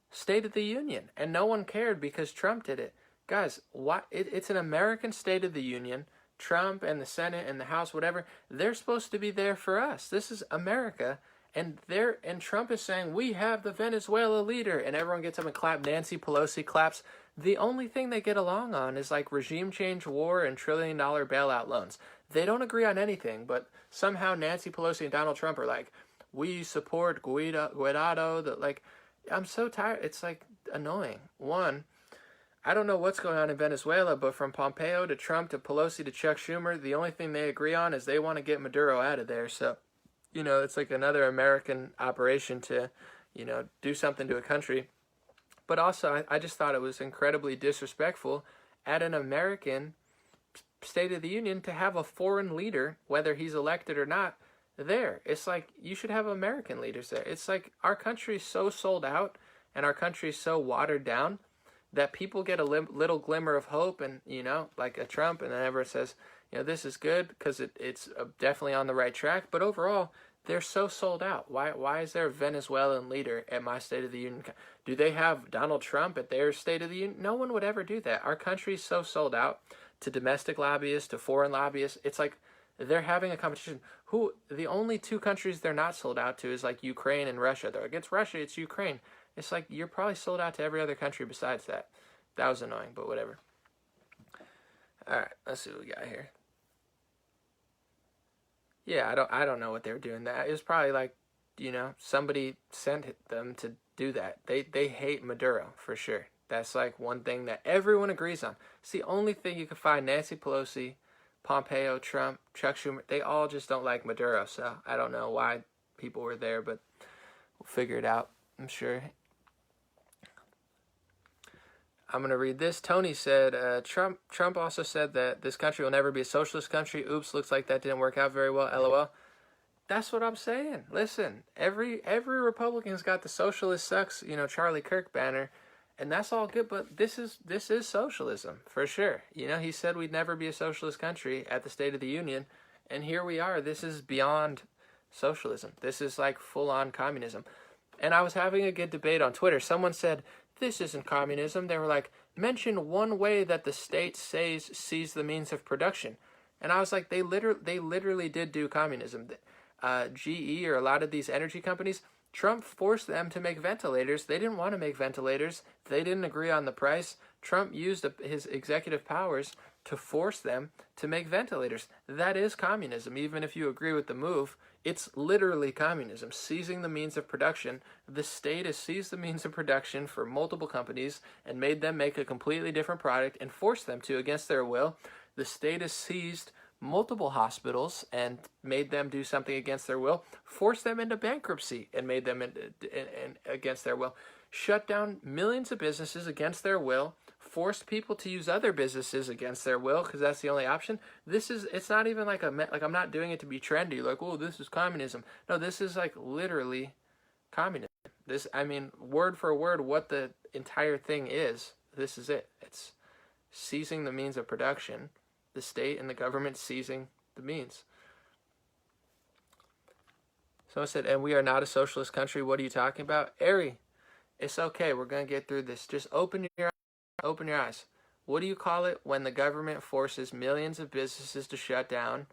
S1: State of the Union, and no one cared because Trump did it. Guys, it's an American State of the Union. Trump and the Senate and the House, whatever, they're supposed to be there for us. This is America, and Trump is saying we have the Venezuela leader, and everyone gets up and claps. Nancy Pelosi claps. The only thing they get along on is like regime change, war, and $1 trillion bailout loans. They don't agree on anything, but somehow Nancy Pelosi and Donald Trump are like, we support Guaidó. Like, I'm so tired. It's like annoying. One, I don't know what's going on in Venezuela, but from Pompeo to Trump to Pelosi to Chuck Schumer, the only thing they agree on is they want to get Maduro out of there. So, it's like another American operation to, do something to a country. But also, I just thought it was incredibly disrespectful at an American State of the Union to have a foreign leader, whether he's elected or not, there. It's like you should have American leaders there. It's like our country's so sold out and our country's so watered down that people get a little glimmer of hope and, like a Trump, and then everyone says, this is good because it's definitely on the right track. But overall, they're so sold out. Why is there a Venezuelan leader at my State of the Union? Do they have Donald Trump at their State of the Union? No one would ever do that. Our country's so sold out to domestic lobbyists, to foreign lobbyists. It's like they're having a competition. The only two countries they're not sold out to is like Ukraine and Russia. They're against Russia, it's Ukraine. It's like you're probably sold out to every other country besides that. That was annoying, but whatever. All right, let's see what we got here. Yeah, I don't know what they were doing. That it was probably like, somebody sent them to do that. They hate Maduro for sure. That's like one thing that everyone agrees on. It's the only thing you can find. Nancy Pelosi, Pompeo, Trump, Chuck Schumer, they all just don't like Maduro. So I don't know why people were there, but we'll figure it out, I'm sure. I'm going to read this. Tony said, Trump also said that this country will never be a socialist country. Oops, looks like that didn't work out very well. LOL. That's what I'm saying. Listen, every Republican's got the socialist sucks, Charlie Kirk banner, and that's all good, but this is socialism for sure. He said we'd never be a socialist country at the State of the Union, and here we are. This is beyond socialism. This is like full-on communism. And I was having a good debate on Twitter. Someone said, this isn't communism. They were like, mention one way that the state sees the means of production. And I was like, they literally did do communism. GE or a lot of these energy companies, Trump forced them to make ventilators. They didn't want to make ventilators. They didn't agree on the price. Trump used his executive powers to force them to make ventilators. That is communism, even if you agree with the move. It's literally communism, seizing the means of production. The state has seized the means of production for multiple companies and made them make a completely different product and forced them to against their will. The state has seized multiple hospitals and made them do something against their will, forced them into bankruptcy and made them against their will, shut down millions of businesses against their will, forced people to use other businesses against their will because that's the only option. It's not even like I'm not doing it to be trendy, like, oh, this is communism. No, this is like literally communism. Word for word, what the entire thing is, this is it. It's seizing the means of production, the state and the government seizing the means. Someone said, and we are not a socialist country. What are you talking about? Ari, it's okay. We're going to get through this. Just open your eyes. What do you call it when the government forces millions of businesses to shut down,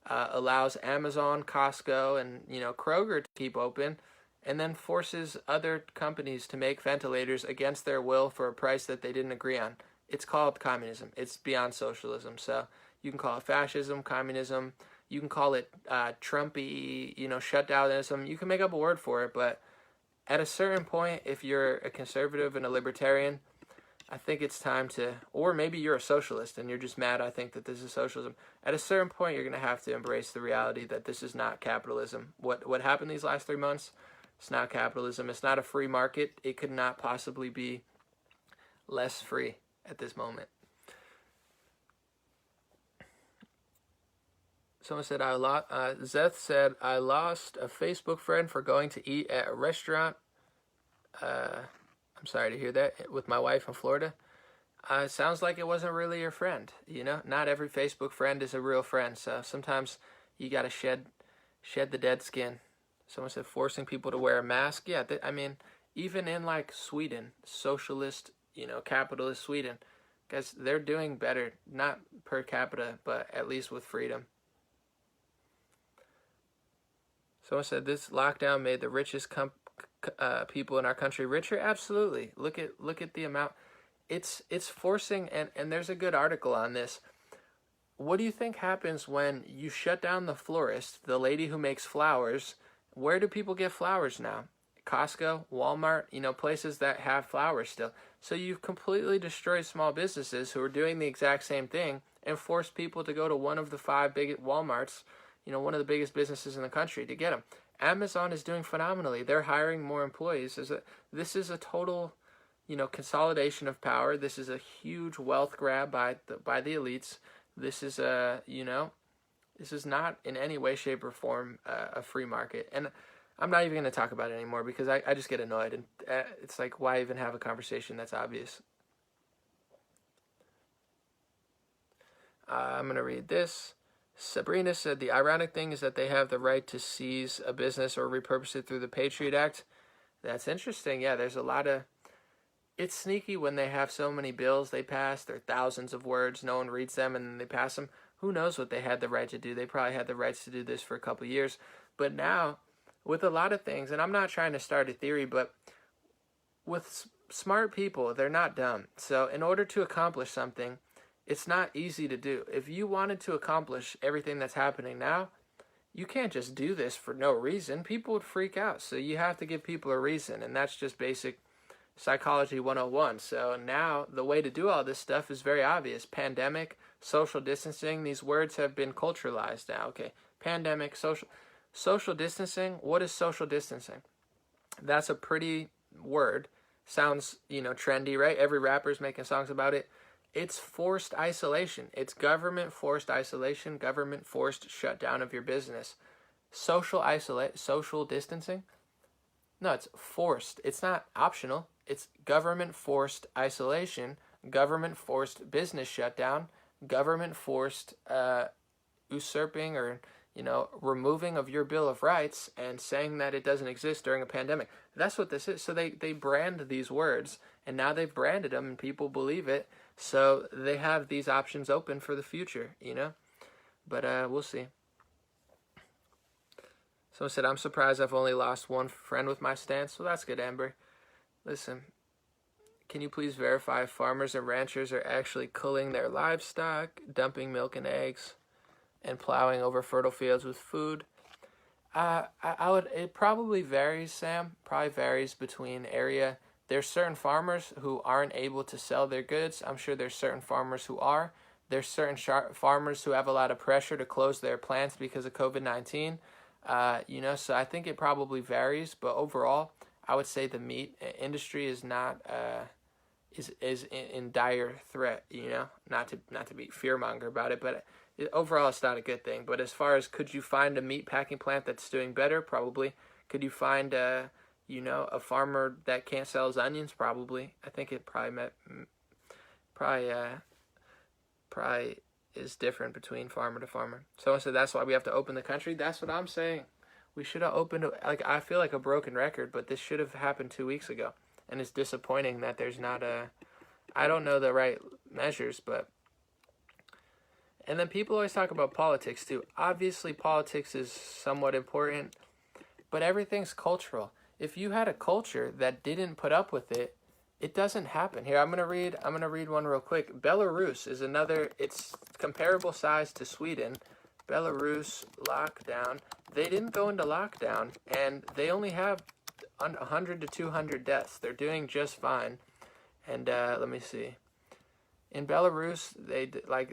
S1: allows Amazon, Costco, and Kroger to keep open, and then forces other companies to make ventilators against their will for a price that they didn't agree on? It's called communism. It's beyond socialism. So you can call it fascism, communism. You can call it Trumpy, shutdownism. You can make up a word for it, but at a certain point, if you're a conservative and a libertarian, I think it's time to, or maybe you're a socialist and you're just mad I think that this is socialism. At a certain point, you're going to have to embrace the reality that this is not capitalism. What happened these last 3 months, it's not capitalism. It's not a free market. It could not possibly be less free at this moment. Someone said, Zeth said, I lost a Facebook friend for going to eat at a restaurant. I'm sorry to hear that, with my wife in Florida. It sounds like it wasn't really your friend. You know, not every Facebook friend is a real friend. So sometimes you got to shed the dead skin. Someone said forcing people to wear a mask. Yeah, I mean, even in like Sweden, socialist, capitalist Sweden, guys, they're doing better, not per capita, but at least with freedom. Someone said this lockdown made the richest people in our country richer. Absolutely. Look at the amount. It's forcing, and there's a good article on this. What do you think happens when you shut down the florist, the lady who makes flowers? Where do people get flowers now? Costco, Walmart, places that have flowers still. So you've completely destroyed small businesses who are doing the exact same thing and forced people to go to one of the 5 big Walmarts, one of the biggest businesses in the country, to get them. Amazon is doing phenomenally. They're hiring more employees. This is a total, consolidation of power. This is a huge wealth grab by the elites. This is this is not in any way, shape, or form a free market. And I'm not even going to talk about it anymore because I just get annoyed. And it's like, why even have a conversation that's obvious? I'm going to read this. Sabrina said, the ironic thing is that they have the right to seize a business or repurpose it through the Patriot Act. That's interesting. Yeah, there's a lot of... It's sneaky when they have so many bills they pass. They're thousands of words. No one reads them, and then they pass them. Who knows what they had the right to do? They probably had the rights to do this for a couple of years. But now, with a lot of things, and I'm not trying to start a theory, but with smart people, they're not dumb. So in order to accomplish something, it's not easy to do. If you wanted to accomplish everything that's happening now, you can't just do this for no reason. People would freak out. So you have to give people a reason, and that's just basic psychology 101. So now the way to do all this stuff is very obvious. Pandemic, social distancing, these words have been culturalized now. Okay, pandemic, social distancing. What is social distancing? That's a pretty word. Sounds, trendy, right? Every rapper's making songs about it. It's forced isolation. It's government forced isolation, government forced shutdown of your business. Social distancing? No, it's forced. It's not optional. It's government forced isolation, government forced business shutdown, government forced usurping or removing of your Bill of Rights and saying that it doesn't exist during a pandemic. That's what this is. So they brand these words, and now they've branded them and people believe it. So they have these options open for the future, But we'll see. Someone said, I'm surprised I've only lost one friend with my stance. Well, that's good, Amber. Listen, can you please verify if farmers and ranchers are actually culling their livestock, dumping milk and eggs, and plowing over fertile fields with food? It probably varies, Sam. Probably varies between area. There's certain farmers who aren't able to sell their goods. I'm sure there's certain farmers who are. There's certain farmers who have a lot of pressure to close their plants because of COVID-19. So I think it probably varies. But overall, I would say the meat industry is not is in dire threat. Not to be fearmonger about it, but overall it's not a good thing. But as far as could you find a meat packing plant that's doing better? Probably. Could you find a farmer that can't sell his onions? Probably. I think it probably is different between farmer to farmer. Someone said that's why we have to open the country. That's what I'm saying. We should have opened it. I feel like a broken record, but this should have happened 2 weeks ago. And it's disappointing that there's not I don't know the right measures, but... And then people always talk about politics too. Obviously politics is somewhat important, but everything's cultural. If you had a culture that didn't put up with it, it doesn't happen. Here, I'm gonna read one real quick. Belarus is another. It's comparable size to Sweden. Belarus lockdown. They didn't go into lockdown, and they only have 100 to 200 deaths. They're doing just fine. And let me see. In Belarus,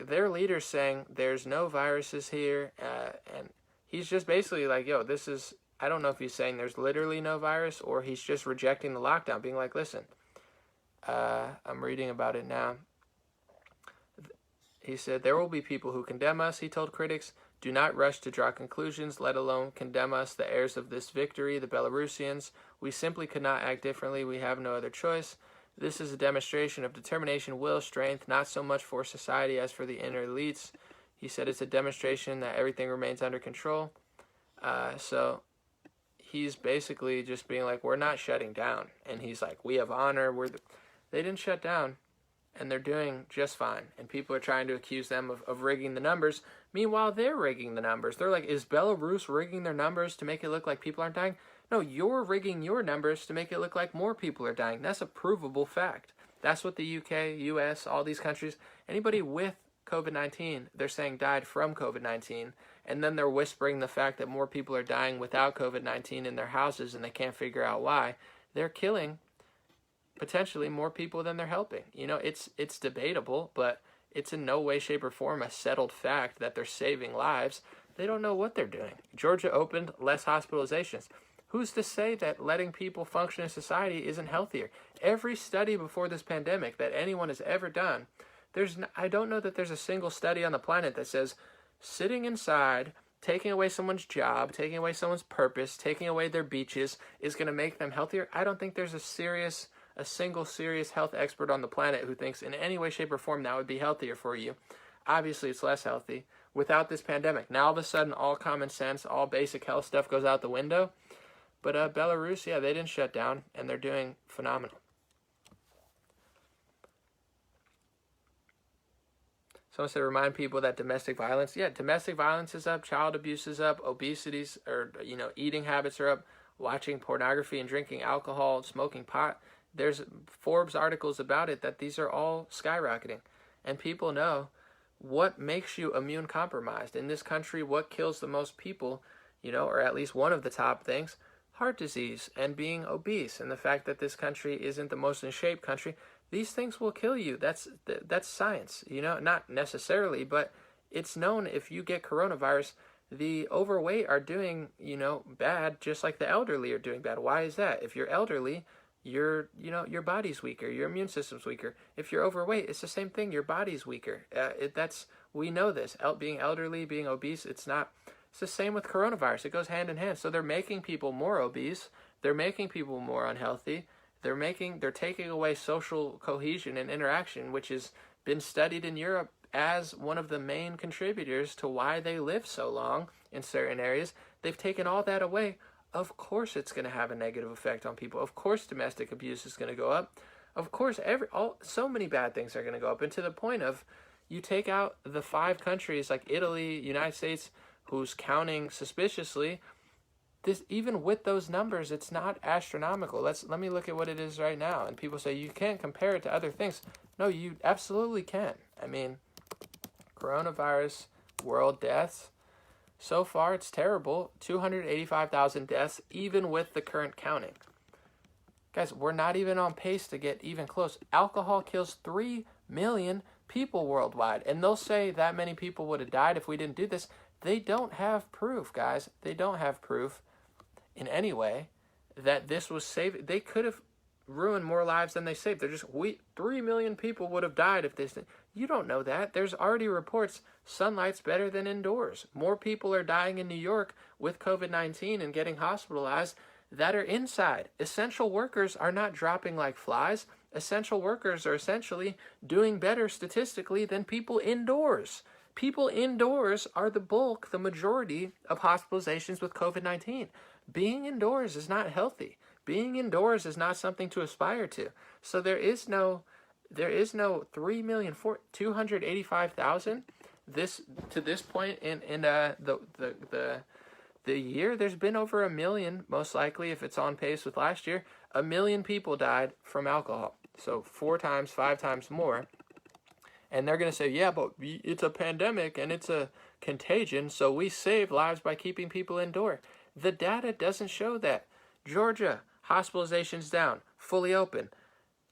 S1: their leader's saying there's no viruses here, and he's just basically like, yo, this is. I don't know if he's saying there's literally no virus or he's just rejecting the lockdown, being like, listen, I'm reading about it now. He said, there will be people who condemn us, he told critics. Do not rush to draw conclusions, let alone condemn us, the heirs of this victory, the Belarusians. We simply could not act differently. We have no other choice. This is a demonstration of determination, will, strength, not so much for society as for the inner elites. He said it's a demonstration that everything remains under control. So he's basically just being like, we're not shutting down. And he's like, we have honor. They didn't shut down, and they're doing just fine. And people are trying to accuse them of rigging the numbers. Meanwhile, they're rigging the numbers. They're like, is Belarus rigging their numbers to make it look like people aren't dying? No, you're rigging your numbers to make it look like more people are dying. That's a provable fact. That's what the UK, US, all these countries, anybody with COVID-19, they're saying died from COVID-19. And then they're whispering the fact that more people are dying without COVID-19 in their houses and they can't figure out why. They're killing potentially more people than they're helping. You know, it's debatable, but it's in no way, shape, or form a settled fact that they're saving lives. They don't know what they're doing. Georgia opened less hospitalizations. Who's to say that letting people function in society isn't healthier? Every study before this pandemic that anyone has ever done, I don't know that there's a single study on the planet that says sitting inside, taking away someone's job, taking away someone's purpose, taking away their beaches is going to make them healthier. I don't think there's a single serious health expert on the planet who thinks in any way, shape, or form that would be healthier for you. Obviously, it's less healthy without this pandemic. Now, all of a sudden, all common sense, all basic health stuff goes out the window. But Belarus, yeah, they didn't shut down, and they're doing phenomenal. Someone said, remind people that domestic violence is up, child abuse is up, obesity's, or, eating habits are up, watching pornography and drinking alcohol, smoking pot. There's Forbes articles about it that these are all skyrocketing. And people know what makes you immune compromised. In this country, what kills the most people, or at least one of the top things, heart disease and being obese. And the fact that this country isn't the most in shape country, these things will kill you. That's science, not necessarily, but it's known if you get coronavirus, the overweight are doing, bad, just like the elderly are doing bad. Why is that? If you're elderly, your body's weaker, your immune system's weaker. If you're overweight, it's the same thing. Your body's weaker. We know this. Being elderly, being obese, it's the same with coronavirus. It goes hand in hand. So they're making people more obese. They're making people more unhealthy. They're taking away social cohesion and interaction, which has been studied in Europe as one of the main contributors to why they live so long in certain areas. They've taken all that away. Of course it's going to have a negative effect on people. Of course domestic abuse is going to go up. Of course so many bad things are going to go up. And to the point of, you take out the 5 countries like Italy, United States, who's counting suspiciously, even with those numbers, it's not astronomical. Let me look at what it is right now. And people say you can't compare it to other things. No, you absolutely can. I mean, coronavirus, world deaths, so far it's terrible. 285,000 deaths, even with the current counting. Guys, we're not even on pace to get even close. Alcohol kills 3 million people worldwide. And they'll say that many people would have died if we didn't do this. They don't have proof, guys. They don't have proof in any way that this was saved. They could have ruined more lives than they saved. 3 million people would have died if this. You don't know that. There's already reports sunlight's better than indoors. More people are dying in New York with COVID-19 and getting hospitalized that are inside. Essential workers are not dropping like flies. Essential workers are essentially doing better statistically than people indoors. People indoors are the majority of hospitalizations with COVID-19. Being indoors is not healthy. Being indoors is not something to aspire to. So there is no 3,285,000 to this point in the year. There's been over 1 million, most likely, if it's on pace with last year. 1 million people died from alcohol. So 4 times, 5 times more. And they're going to say, yeah, but it's a pandemic and it's a contagion, so we save lives by keeping people indoor. The data doesn't show that. Georgia, hospitalizations down, fully open.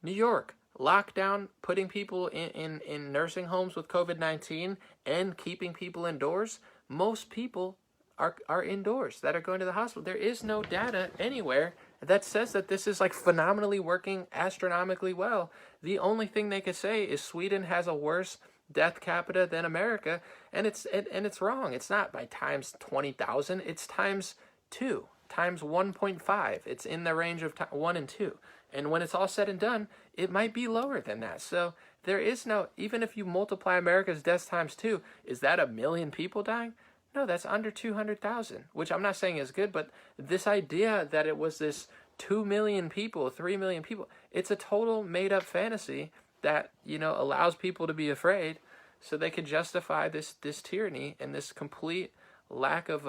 S1: New York, lockdown, putting people in nursing homes with COVID-19 and keeping people indoors, most people are indoors that are going to the hospital. There is no data anywhere that says that this is like phenomenally working astronomically well. The only thing they could say is Sweden has a worse death capita than America, and it's wrong. It's not by times 20,000. It's times 2, times 1.5. It's in the range of 1 and 2. And when it's all said and done, it might be lower than that. So there is no, even if you multiply America's deaths times 2, is that 1 million people dying? No, that's under 200,000, which I'm not saying is good, but this idea that it was this 2 million people, 3 million people, it's a total made up fantasy that, allows people to be afraid so they can justify this tyranny and this complete lack of,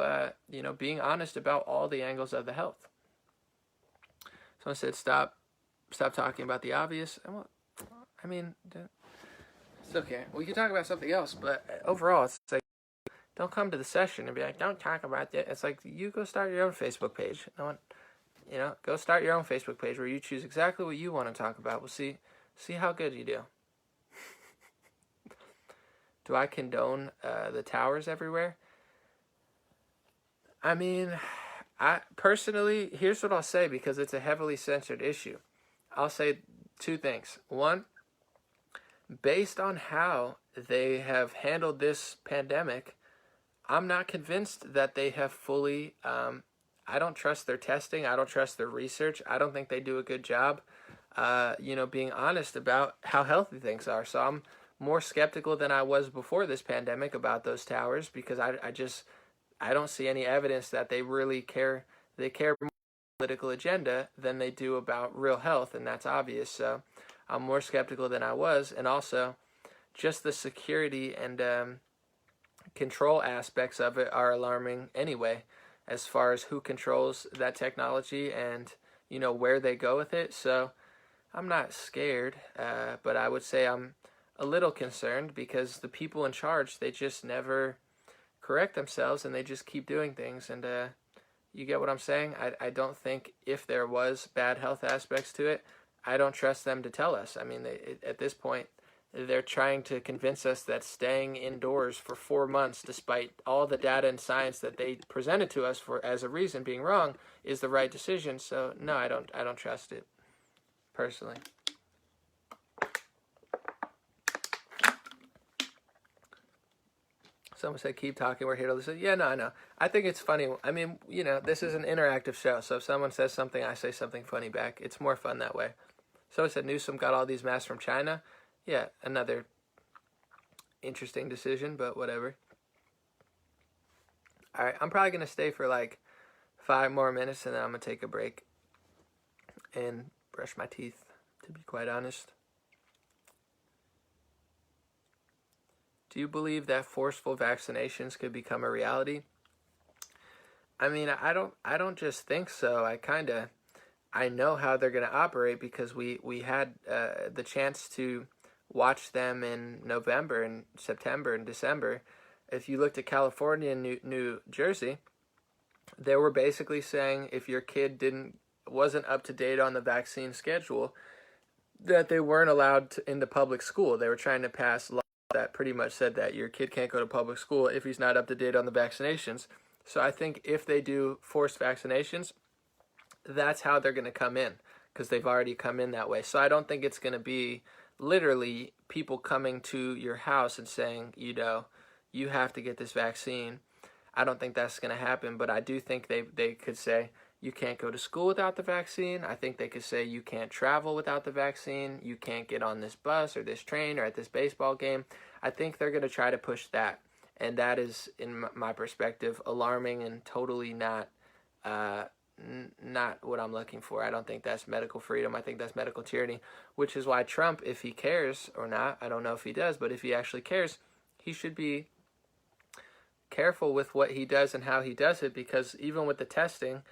S1: being honest about all the angles of the health. Someone said, stop talking about the obvious. Well, I mean, it's okay. We can talk about something else, but overall, it's like, don't come to the session and be like, don't talk about that. It's like, you go start your own Facebook page. No one, go start your own Facebook page where you choose exactly what you want to talk about. We'll see how good you do. Do I condone the towers everywhere? I mean, I personally, here's what I'll say, because it's a heavily censored issue. I'll say 2 things. One, based on how they have handled this pandemic, I'm not convinced that they have fully, I don't trust their testing. I don't trust their research. I don't think they do a good job, being honest about how healthy things are. So I'm more skeptical than I was before this pandemic about those towers, because I don't see any evidence that they really care. They care more about political agenda than they do about real health, and that's obvious. So I'm more skeptical than I was, and also just the security and control aspects of it are alarming anyway, as far as who controls that technology and where they go with it. So I'm not scared, but I would say I'm a little concerned, because the people in charge, they just never correct themselves and they just keep doing things. And you get what I'm saying? I don't think, if there was bad health aspects to it, I don't trust them to tell us. I mean, at this point, they're trying to convince us that staying indoors for 4 months, despite all the data and science that they presented to us for as a reason being wrong, is the right decision. So no, I don't trust it, personally. Someone said, keep talking, we're here to listen. Yeah, no, I know. I think it's funny. I mean, this is an interactive show, so if someone says something, I say something funny back. It's more fun that way. Someone said Newsom got all these masks from China. Yeah, another interesting decision, but whatever. All right, I'm probably going to stay for like 5 more minutes, and then I'm going to take a break and brush my teeth, to be quite honest. Do you believe that forceful vaccinations could become a reality? I mean, I don't just think so. I know how they're going to operate, because we had the chance to watch them in November and September and December. If you looked at California and New Jersey, they were basically saying if your kid wasn't up to date on the vaccine schedule, that they weren't allowed into public school. They were trying to pass laws that pretty much said that your kid can't go to public school if he's not up to date on the vaccinations. So I think if they do forced vaccinations, that's how they're going to come in, because they've already come in that way. So I don't think it's going to be literally people coming to your house and saying, you have to get this vaccine. I don't think that's going to happen, but I do think they could say, you can't go to school without the vaccine. I think they could say you can't travel without the vaccine. You can't get on this bus or this train or at this baseball game. I think they're going to try to push that. And that is, in my perspective, alarming and totally not what I'm looking for. I don't think that's medical freedom. I think that's medical tyranny, which is why Trump, if he cares or not, I don't know if he does, but if he actually cares, he should be careful with what he does and how he does it, because even with the testing,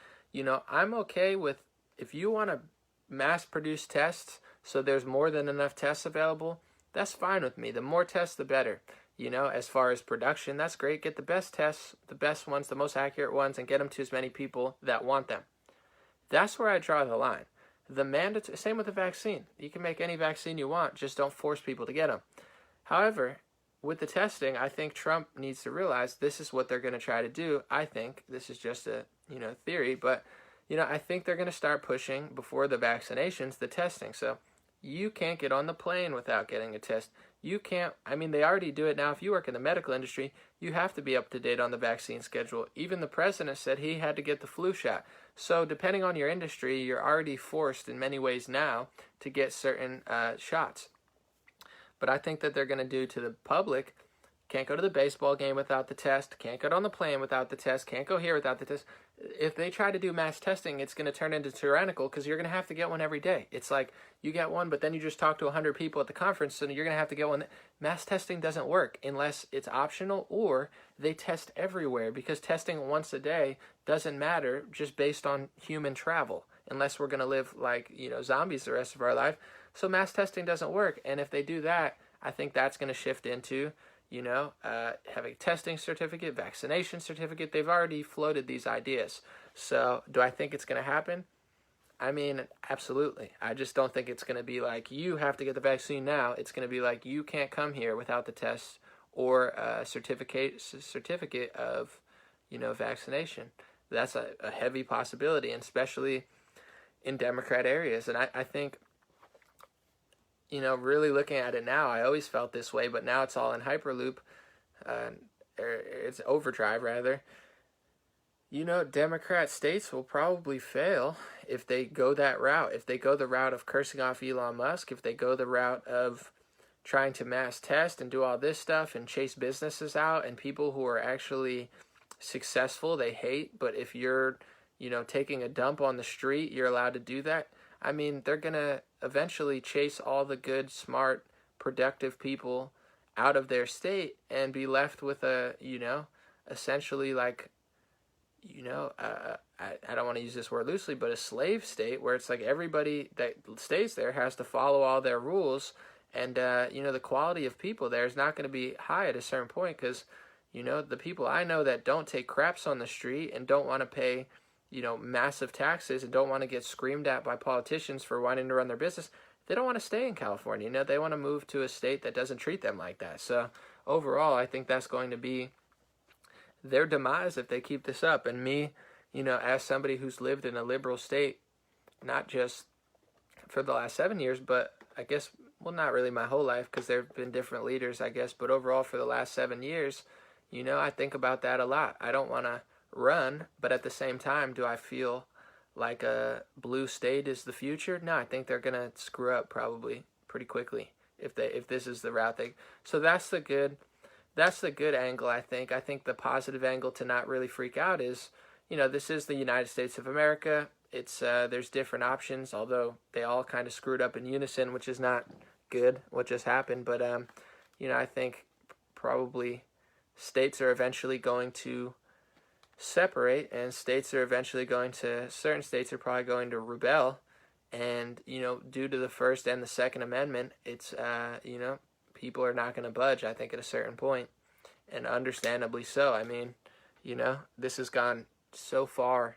S1: I'm okay with, if you want to mass produce tests so there's more than enough tests available, that's fine with me. The more tests, the better. As far as production, that's great. Get the best tests, the best ones, the most accurate ones, and get them to as many people that want them. That's where I draw the line. same with the vaccine. You can make any vaccine you want, just don't force people to get them. However, with the testing, I think Trump needs to realize this is what they're going to try to do. I think this is just a, theory, but, I think they're going to start pushing before the vaccinations, the testing. So you can't get on the plane without getting a test. You can't, they already do it now. If you work in the medical industry, you have to be up to date on the vaccine schedule. Even the president said he had to get the flu shot. So depending on your industry, you're already forced in many ways now to get certain shots. But I think that they're going to do to the public, can't go to the baseball game without the test, can't get on the plane without the test, can't go here without the test. If they try to do mass testing, it's going to turn into tyrannical because you're going to have to get one every day. It's like you get one, but then you just talk to 100 people at the conference, so you're going to have to get one. Mass testing doesn't work unless it's optional or they test everywhere, because testing once a day doesn't matter just based on human travel unless we're going to live like, zombies the rest of our life. So mass testing doesn't work. And if they do that, I think that's going to shift into, having a testing certificate, vaccination certificate. They've already floated these ideas. So do I think it's going to happen? Absolutely. I just don't think it's going to be like, you have to get the vaccine now. It's going to be like, you can't come here without the test or a certificate of, vaccination. That's a heavy possibility, and especially in Democrat areas. And I think, really looking at it now, I always felt this way, but now it's all in hyperloop. It's overdrive, rather. Democrat states will probably fail if they go that route. If they go the route of cursing off Elon Musk, if they go the route of trying to mass test and do all this stuff and chase businesses out and people who are actually successful, they hate. But if you're, taking a dump on the street, you're allowed to do that. They're going to eventually chase all the good, smart, productive people out of their state and be left with a, essentially like, I don't want to use this word loosely, but a slave state where it's like everybody that stays there has to follow all their rules. And, the quality of people there is not going to be high at a certain point because, the people I know that don't take craps on the street and don't want to pay, massive taxes and don't want to get screamed at by politicians for wanting to run their business, they don't want to stay in California. They want to move to a state that doesn't treat them like that. So overall, I think that's going to be their demise if they keep this up. And me, as somebody who's lived in a liberal state, not just for the last 7 years, but I guess, well, not really my whole life because there have been different leaders, I guess, but overall for the last 7 years, I think about that a lot. I don't want to run, but at the same time, do I feel like a blue state is the future? No, I think they're going to screw up probably pretty quickly if this is the route they. So that's the good angle, I think. I think the positive angle to not really freak out is, this is the United States of America. It's there's different options, although they all kind of screwed up in unison, which is not good what just happened. But I think probably states are eventually going to separate, and certain states are probably going to rebel. And due to the First and the Second Amendment, it's people are not going to budge, I think, at a certain point, and understandably so. This has gone so far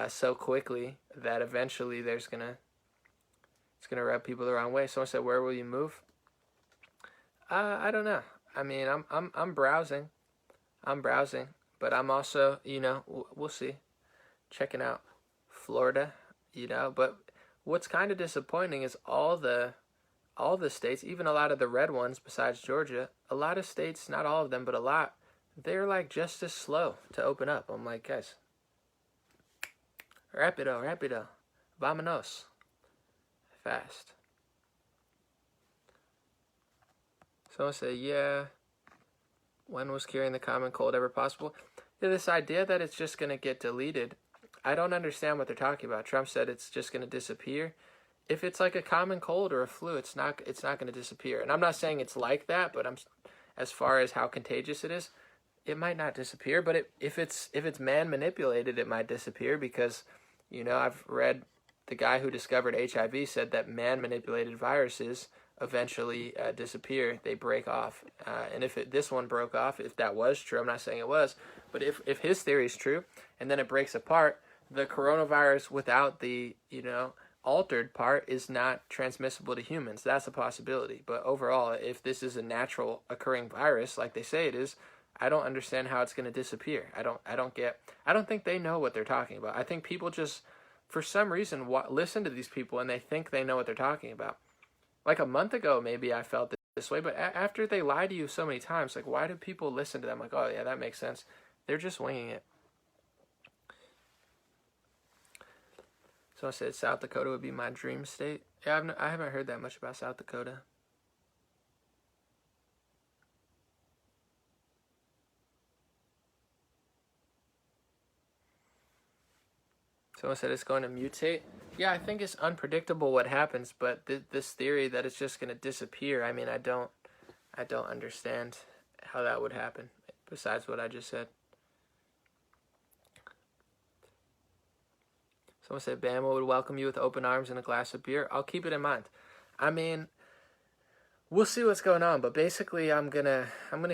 S1: so quickly that eventually it's gonna rub people the wrong way. Someone said, "Where will you move?" I don't know. I'm browsing, but I'm also, we'll see, checking out Florida, But what's kind of disappointing is all the states, even a lot of the red ones besides Georgia, a lot of states, not all of them, but a lot, they're like just as slow to open up. I'm like, guys, rapido, vámonos, fast. Someone said, yeah, when was curing the common cold ever possible? Yeah, this idea that it's just going to get deleted, I don't understand what they're talking about. Trump said it's just going to disappear. If it's like a common cold or a flu, it's not going to disappear. And I'm not saying it's like that, but as far as how contagious it is, it might not disappear. But if it's man manipulated, it might disappear because, I've read the guy who discovered HIV said that man manipulated viruses eventually disappear. They break off. And if this one broke off, if that was true, I'm not saying it was, but if his theory is true, and then it breaks apart, the coronavirus without the altered part is not transmissible to humans. That's a possibility. But overall, if this is a natural occurring virus like they say it is, I don't understand how it's going to disappear. I don't think they know what they're talking about. I think people just for some reason listen to these people and they think they know what they're talking about. Like a month ago maybe I felt this way, but after they lie to you so many times, like why do people listen to them? Like, oh yeah, that makes sense. They're just winging it. So I said South Dakota would be my dream state. Yeah, I haven't heard that much about South Dakota. Someone said it's going to mutate. Yeah, I think it's unpredictable what happens, but this theory that it's just going to disappear, I mean, I don't understand how that would happen, besides what I just said. Someone said Bama would welcome you with open arms and a glass of beer. I'll keep it in mind. I mean, we'll see what's going on, but basically I'm gonna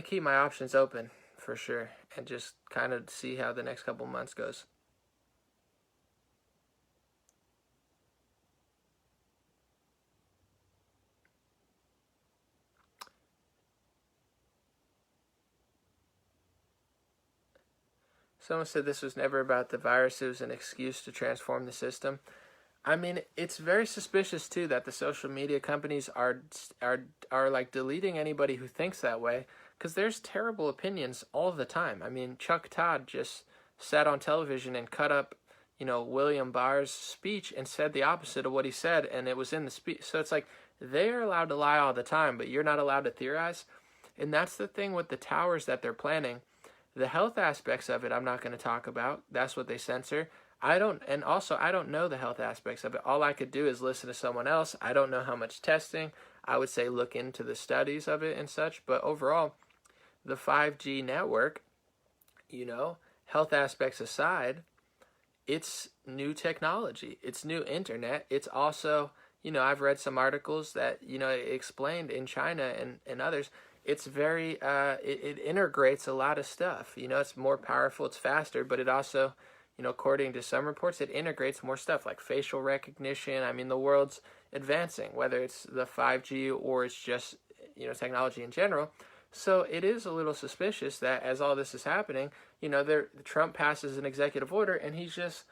S1: keep my options open for sure and just kind of see how the next couple months goes. Someone said this was never about the virus, it was an excuse to transform the system. I mean, it's very suspicious too that the social media companies are like deleting anybody who thinks that way, because there's terrible opinions all the time. I mean, Chuck Todd just sat on television and cut up, William Barr's speech and said the opposite of what he said, and it was in the speech. So it's like they're allowed to lie all the time, but you're not allowed to theorize. And that's the thing with the towers that they're planning. The health aspects of it, I'm not going to talk about. That's what they censor. I don't know the health aspects of it. All I could do is listen to someone else. I don't know how much testing. I would say look into the studies of it and such. But overall, the 5G network, health aspects aside, it's new technology. It's new internet. It's also, I've read some articles that, explained in China and others. It's very, it integrates a lot of stuff. It's more powerful, it's faster, but it also, according to some reports, it integrates more stuff like facial recognition. I mean, the world's advancing, whether it's the 5G or it's just, technology in general. So it is a little suspicious that as all this is happening, Trump passes an executive order and he's just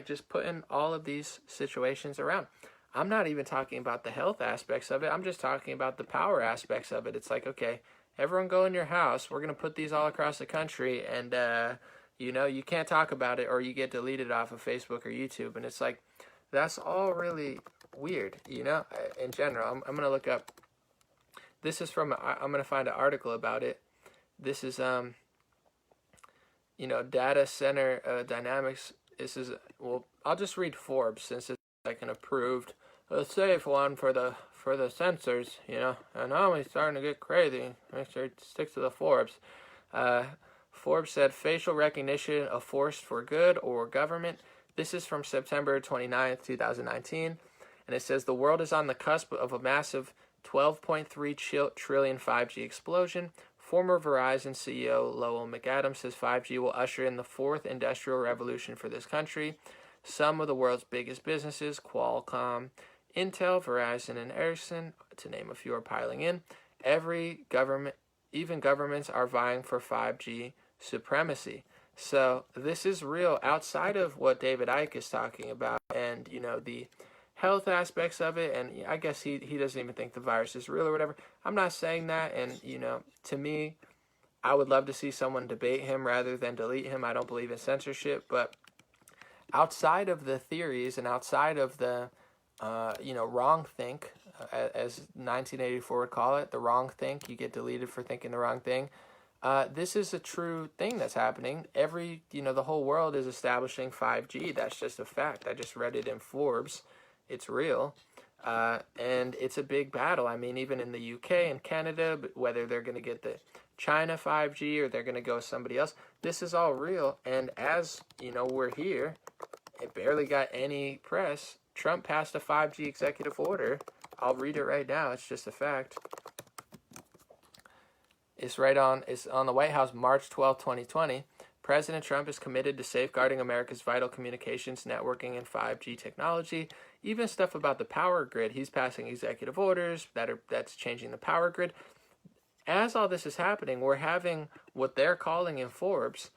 S1: just putting all of these situations around. I'm not even talking about the health aspects of it. I'm just talking about the power aspects of it. It's like, okay, everyone go in your house. We're going to put these all across the country. And, you can't talk about it or you get deleted off of Facebook or YouTube. And it's like, that's all really weird, in general. I'm going to look up. This is I'm going to find an article about it. This is, data center dynamics. This is, I'll just read Forbes since it's like an approved, a safe one for the censors, and now he's starting to get crazy. Make sure it sticks to the Forbes. Forbes said facial recognition a force for good or government. This is from September 29th, 2019, and it says the world is on the cusp of a massive 12.3 trillion 5G explosion. Former Verizon CEO Lowell McAdams says 5G will usher in the fourth industrial revolution for this country. Some of the world's biggest businesses, Qualcomm, Intel, Verizon, and Ericsson, to name a few, are piling in. Even governments are vying for 5G supremacy. So this is real outside of what David Icke is talking about and, the health aspects of it. And I guess he doesn't even think the virus is real or whatever. I'm not saying that. And, to me, I would love to see someone debate him rather than delete him. I don't believe in censorship, but outside of the theories and outside of the, wrong think, as 1984 would call it, the wrong think, you get deleted for thinking the wrong thing. This is a true thing that's happening. The whole world is establishing 5G. That's just a fact. I just read it in Forbes. It's real. And it's a big battle. I mean, even in the UK and Canada, whether they're going to get the China 5G or they're going to go with somebody else, this is all real. And as, we're here, it barely got any press. Trump passed a 5G executive order. I'll read it right now. It's just a fact. It's on the White House, March 12, 2020. President Trump is committed to safeguarding America's vital communications, networking, and 5G technology. Even stuff about the power grid, he's passing executive orders that's changing the power grid. As all this is happening, we're having what they're calling in Forbes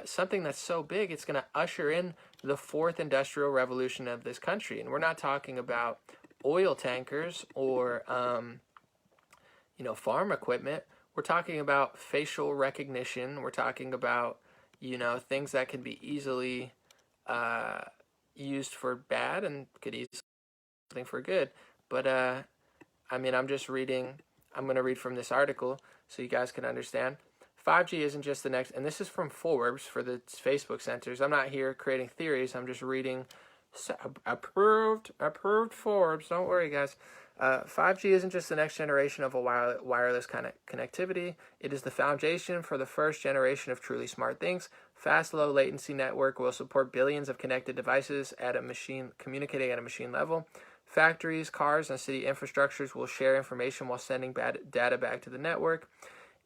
S1: something that's so big, it's going to usher in the fourth industrial revolution of this country. And we're not talking about oil tankers or, farm equipment. We're talking about facial recognition. We're talking about, things that can be easily used for bad and could easily be something for good. But, I'm going to read from this article so you guys can understand. 5G isn't just the next, and this is from Forbes for the Facebook censors. I'm not here creating theories. I'm just reading approved Forbes. Don't worry, guys. 5G isn't just the next generation of a wireless kind of connectivity. It is the foundation for the first generation of truly smart things. Fast, low latency network will support billions of connected devices communicating at a machine level. Factories, cars, and city infrastructures will share information while sending data back to the network.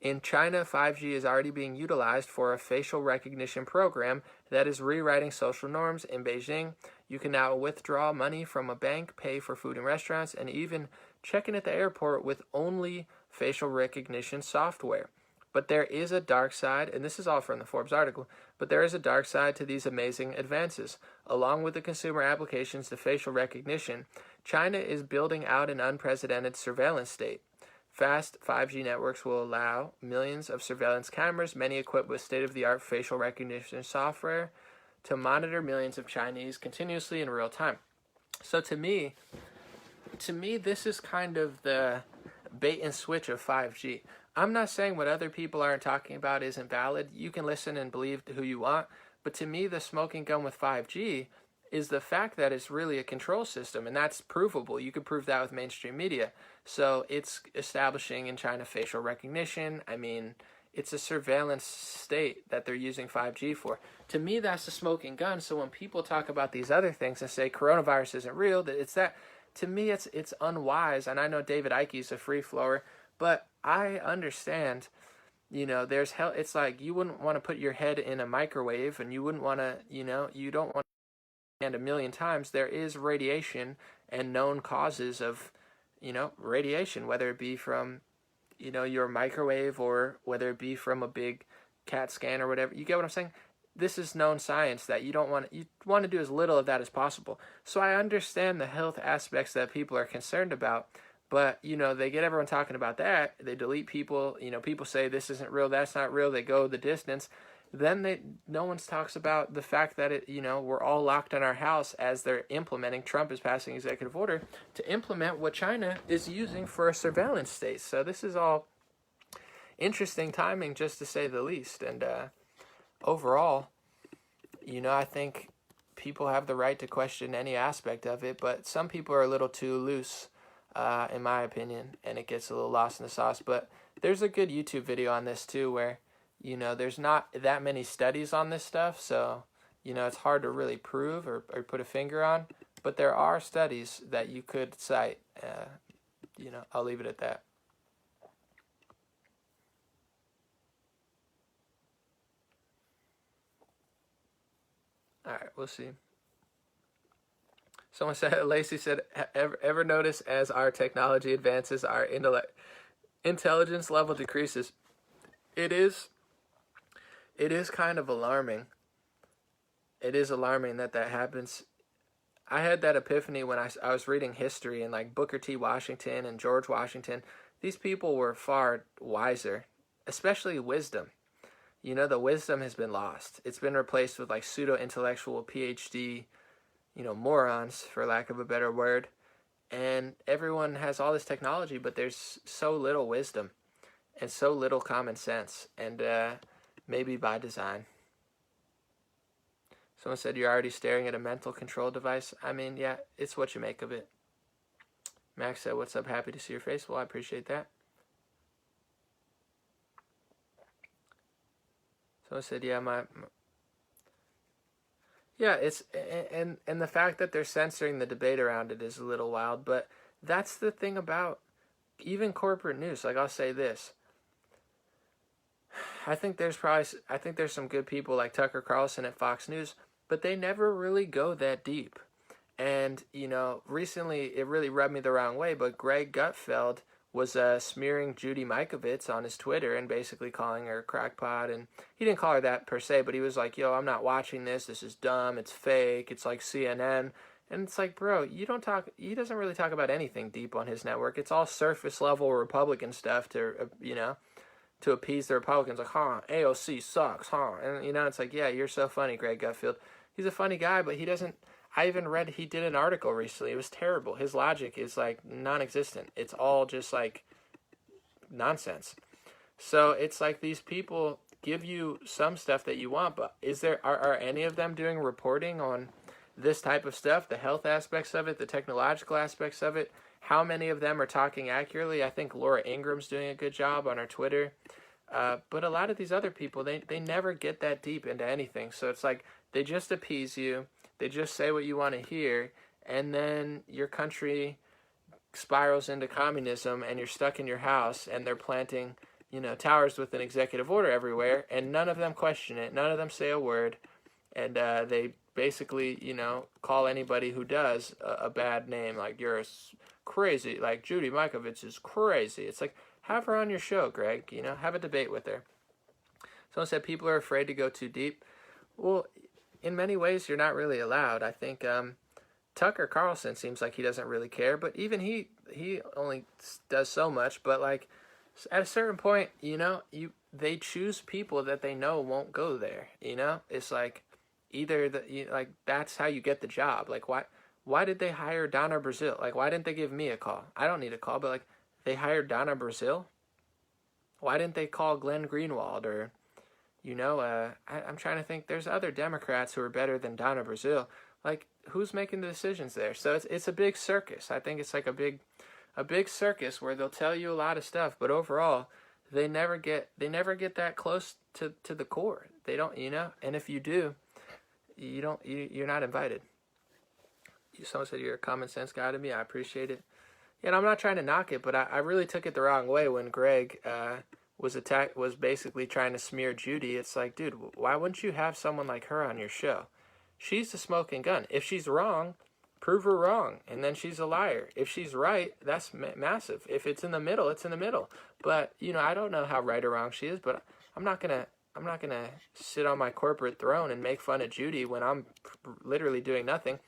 S1: In China, 5G is already being utilized for a facial recognition program that is rewriting social norms. In Beijing, you can now withdraw money from a bank, pay for food in restaurants, and even check in at the airport with only facial recognition software. But there is a dark side, and this is all from the Forbes article, but there is a dark side to these amazing advances. Along with the consumer applications to facial recognition, China is building out an unprecedented surveillance state. Fast 5G networks will allow millions of surveillance cameras, many equipped with state-of-the-art facial recognition software, to monitor millions of Chinese continuously in real time. So to me, this is kind of the bait and switch of 5G. I'm not saying what other people aren't talking about isn't valid. You can listen and believe who you want. But to me, the smoking gun with 5G is the fact that it's really a control system, and that's provable. You could prove that with mainstream media. So it's establishing in China facial recognition. I mean, it's a surveillance state that they're using 5G for. To me, that's the smoking gun. So when people talk about these other things and say coronavirus isn't real, it's that. To me, it's unwise. And I know David Icke's a free flower, but I understand. There's hell. It's like you wouldn't want to put your head in a microwave, and you wouldn't want to. You don't want. And a million times there is radiation and known causes of radiation, whether it be from your microwave or whether it be from a big CAT scan or whatever. You get what I'm saying? This is known science that you want to do as little of that as possible. So I understand the health aspects that people are concerned about, but they get everyone talking about that. They delete people. People say this isn't real, that's not real. They go the distance. Then no one talks about the fact that we're all locked in our house as they're implementing. Trump is passing executive order to implement what China is using for a surveillance state. So this is all interesting timing, just to say the least. And overall, I think people have the right to question any aspect of it, but some people are a little too loose, in my opinion, and it gets a little lost in the sauce. But there's a good YouTube video on this too, where there's not that many studies on this stuff, so, it's hard to really prove or put a finger on, but there are studies that you could cite. I'll leave it at that. All right, we'll see. Someone said, Lacey said, ever notice as our technology advances, our intelligence level decreases? It is kind of alarming. It is alarming that happens. I had that epiphany when I was reading history, and like Booker T. Washington and George Washington. These people were far wiser, especially wisdom. The wisdom has been lost. It's been replaced with like pseudo-intellectual PhD, morons, for lack of a better word. And everyone has all this technology, but there's so little wisdom and so little common sense. And maybe by design. Someone said you're already staring at a mental control device. I mean, yeah, it's what you make of it. Max said, what's up? Happy to see your face. Well, I appreciate that. Someone said, yeah, yeah, it's, and the fact that they're censoring the debate around it is a little wild, but that's the thing about even corporate news. Like, I'll say this. I think there's some good people like Tucker Carlson at Fox News, but they never really go that deep. And, recently it really rubbed me the wrong way, but Greg Gutfeld was smearing Judy Mikovits on his Twitter and basically calling her a crackpot. And he didn't call her that per se, but he was like, yo, I'm not watching this. This is dumb. It's fake. It's like CNN. And it's like, bro, he doesn't really talk about anything deep on his network. It's all surface level Republican stuff to appease the Republicans. Like, AOC sucks, And, it's like, yeah, you're so funny, Greg Gutfeld. He's a funny guy, but he doesn't. I even read he did an article recently. It was terrible. His logic is like non-existent. It's all just like nonsense. So it's like these people give you some stuff that you want, but are any of them doing reporting on this type of stuff, the health aspects of it, the technological aspects of it? How many of them are talking accurately? I think Laura Ingram's doing a good job on her Twitter. But a lot of these other people, they never get that deep into anything. So it's like they just appease you. They just say what you want to hear, and then your country spirals into communism, and you're stuck in your house, and they're planting, towers with an executive order everywhere, and none of them question it. None of them say a word, and they basically, call anybody who does a bad name, like you're crazy, like Judy Mikovits is crazy. It's like, have her on your show, Greg. Have a debate with her. Someone said people are afraid to go too deep. Well, in many ways, you're not really allowed. I think Tucker Carlson seems like he doesn't really care, but even he only does so much. But like at a certain point, they choose people that they know won't go there. It's like either that's how you get the job. Like why did they hire Donna Brazil? Like why didn't they give me a call? I don't need a call, but like they hired Donna Brazil. Why didn't they call Glenn Greenwald or I'm trying to think. There's other Democrats who are better than Donna Brazil. Like, who's making the decisions there? So it's a big circus. I think it's like a big circus where they'll tell you a lot of stuff, but overall, they never get that close to the core. They don't, And if you do, you're not invited. Someone said you're a common sense guy to me. I appreciate it. Yeah, and I'm not trying to knock it, but I really took it the wrong way when Greg was basically trying to smear Judy. It's like, dude, why wouldn't you have someone like her on your show? She's the smoking gun. If she's wrong, prove her wrong, and then she's a liar. If she's right, that's massive. If it's in the middle, it's in the middle. But I don't know how right or wrong she is, but I'm not gonna sit on my corporate throne and make fun of Judy when I'm literally doing nothing.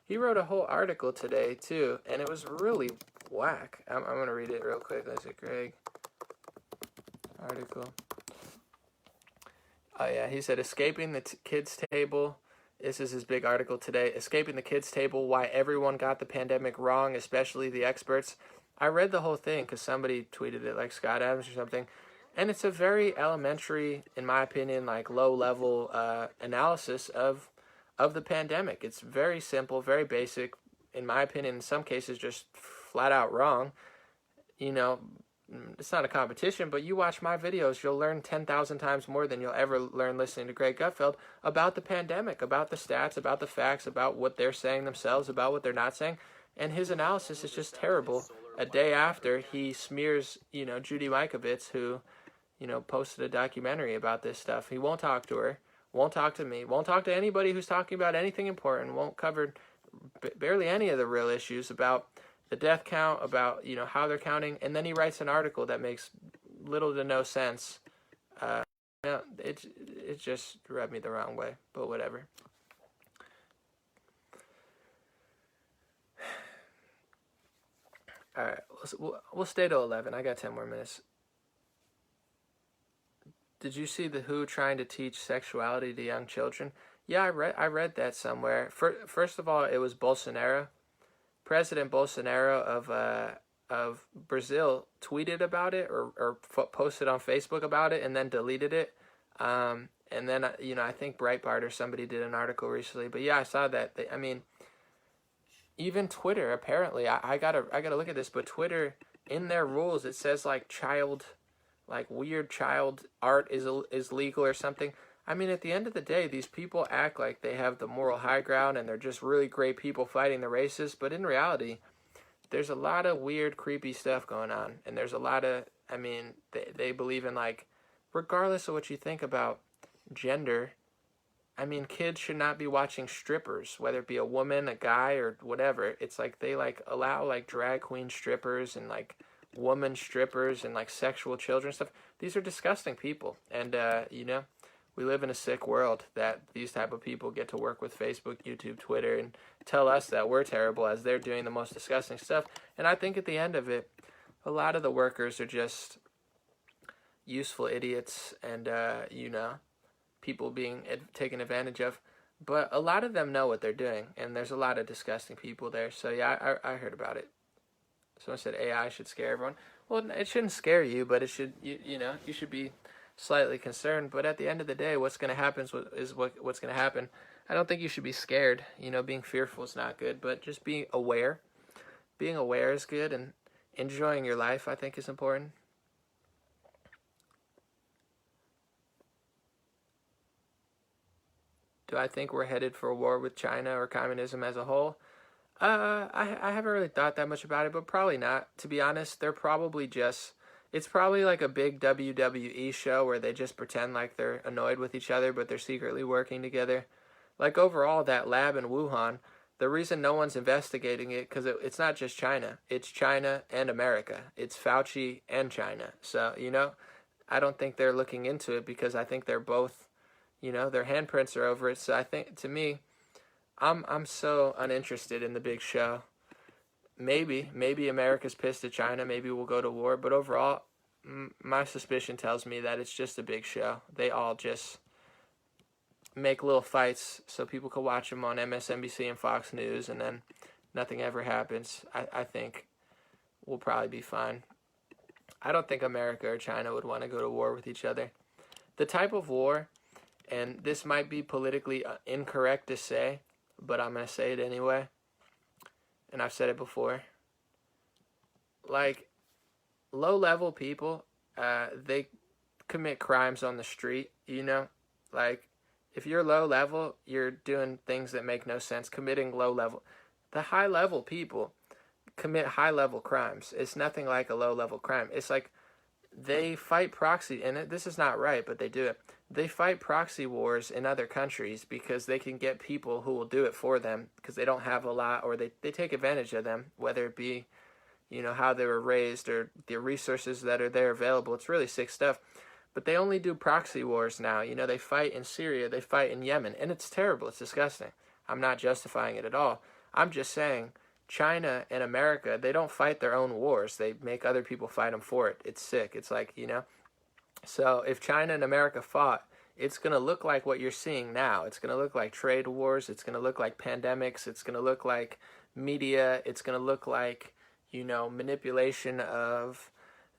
S1: He wrote a whole article today too, and it was really whack. I'm gonna read it real quick. Let's see, Greg. Article. Oh yeah, he said escaping the kids table. This is his big article today. Escaping the kids table, why everyone got the pandemic wrong, especially the experts. I read the whole thing because somebody tweeted it, like Scott Adams or something. And it's a very elementary, in my opinion, like low-level analysis of the pandemic. It's very simple, very basic. In my opinion, in some cases, just flat out wrong. It's not a competition, but you watch my videos, you'll learn 10,000 times more than you'll ever learn listening to Greg Gutfeld about the pandemic, about the stats, about the facts, about what they're saying themselves, about what they're not saying. And his analysis is just terrible. A day after he smears, Judy Mikovits, who, posted a documentary about this stuff. He won't talk to her, won't talk to me, won't talk to anybody who's talking about anything important, won't cover barely any of the real issues about the death count, about how they're counting, and then he writes an article that makes little to no sense. It just rubbed me the wrong way, but whatever. All right, we'll stay to 11. I got 10 more minutes. Did you see the WHO trying to teach sexuality to young children? Yeah, I read that somewhere. First of all, it was Bolsonaro. President Bolsonaro of Brazil tweeted about it or posted on Facebook about it and then deleted it. And then I think Breitbart or somebody did an article recently. But yeah, I saw that. Even Twitter apparently. I gotta look at this. But Twitter, in their rules, it says like weird child art is legal or something. I mean, at the end of the day, these people act like they have the moral high ground and they're just really great people fighting the racists. But in reality, there's a lot of weird, creepy stuff going on. And there's a lot of, they believe in like regardless of what you think about gender, I mean, kids should not be watching strippers, whether it be a woman, a guy, or whatever. It's like they like allow like drag queen strippers and like woman strippers and like sexual children stuff. These are disgusting people, and we live in a sick world that these type of people get to work with Facebook, YouTube, Twitter, and tell us that we're terrible as they're doing the most disgusting stuff. And I think at the end of it, a lot of the workers are just useful idiots, and people being taken advantage of. But a lot of them know what they're doing, and there's a lot of disgusting people there. So yeah, I heard about it. Someone said AI should scare everyone. Well, it shouldn't scare you, but it should. You should be slightly concerned. But at the end of the day, what's going to happen is what's going to happen. I don't think you should be scared. Being fearful is not good, but just being aware. Being aware is good, and enjoying your life, I think, is important. Do I think we're headed for a war with China or communism as a whole? I haven't really thought that much about it, but probably not. To be honest, it's probably like a big WWE show where they just pretend like they're annoyed with each other, but they're secretly working together. Like overall, that lab in Wuhan, the reason no one's investigating it, because it's not just China. It's China and America. It's Fauci and China. So, I don't think they're looking into it because I think they're both, their handprints are over it. So I think, to me, I'm so uninterested in the big show. Maybe America's pissed at China. Maybe we'll go to war. But overall, my suspicion tells me that it's just a big show. They all just make little fights so people can watch them on MSNBC and Fox News, and then nothing ever happens. I think we'll probably be fine. I don't think America or China would want to go to war with each other. The type of war, and this might be politically incorrect to say, but I'm going to say it anyway, and I've said it before. Like, low-level people, they commit crimes on the street, Like, if you're low-level, you're doing things that make no sense, committing low-level. The high-level people commit high-level crimes. It's nothing like a low-level crime. It's like they fight proxy, and this is not right, but they do it. They fight proxy wars in other countries because they can get people who will do it for them because they don't have a lot, or they take advantage of them, whether it be, how they were raised or the resources that are there available. It's really sick stuff. But they only do proxy wars now. They fight in Syria, they fight in Yemen, and it's terrible. It's disgusting. I'm not justifying it at all. I'm just saying China and America, they don't fight their own wars. They make other people fight them for it. It's sick. It's like, So if China and America fought, it's going to look like what you're seeing now. It's going to look like trade wars. It's going to look like pandemics. It's going to look like media. It's going to look like, manipulation of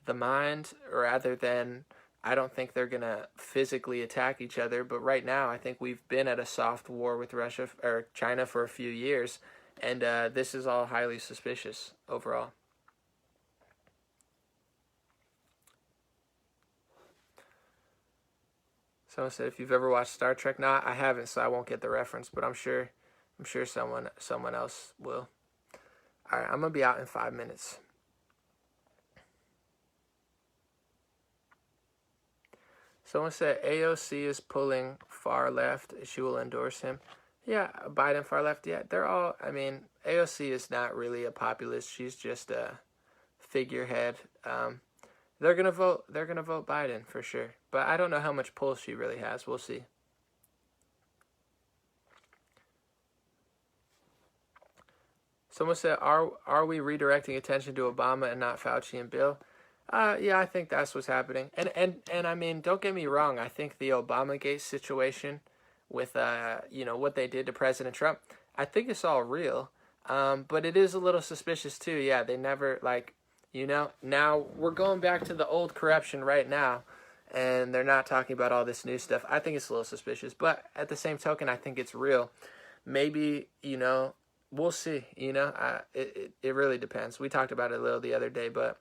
S1: the mind, rather than, I don't think they're going to physically attack each other. But right now, I think we've been at a soft war with Russia or China for a few years. And this is all highly suspicious overall. Someone said, if you've ever watched Star Trek. No, I haven't, so I won't get the reference, but I'm sure someone else will. All right, I'm going to be out in 5 minutes. Someone said AOC is pulling far left. She will endorse him. Yeah, Biden far left. Yeah, they're all, AOC is not really a populist. She's just a figurehead. They're gonna vote Biden for sure. But I don't know how much pull she really has. We'll see. Someone said, are we redirecting attention to Obama and not Fauci and Bill? Yeah, I think that's what's happening. And don't get me wrong. I think the Obamagate situation with what they did to President Trump, I think it's all real. But it is a little suspicious too. Yeah, they never now we're going back to the old corruption right now, and they're not talking about all this new stuff. I think it's a little suspicious, but at the same token, I think it's real. Maybe, we'll see, it really depends. We talked about it a little the other day, but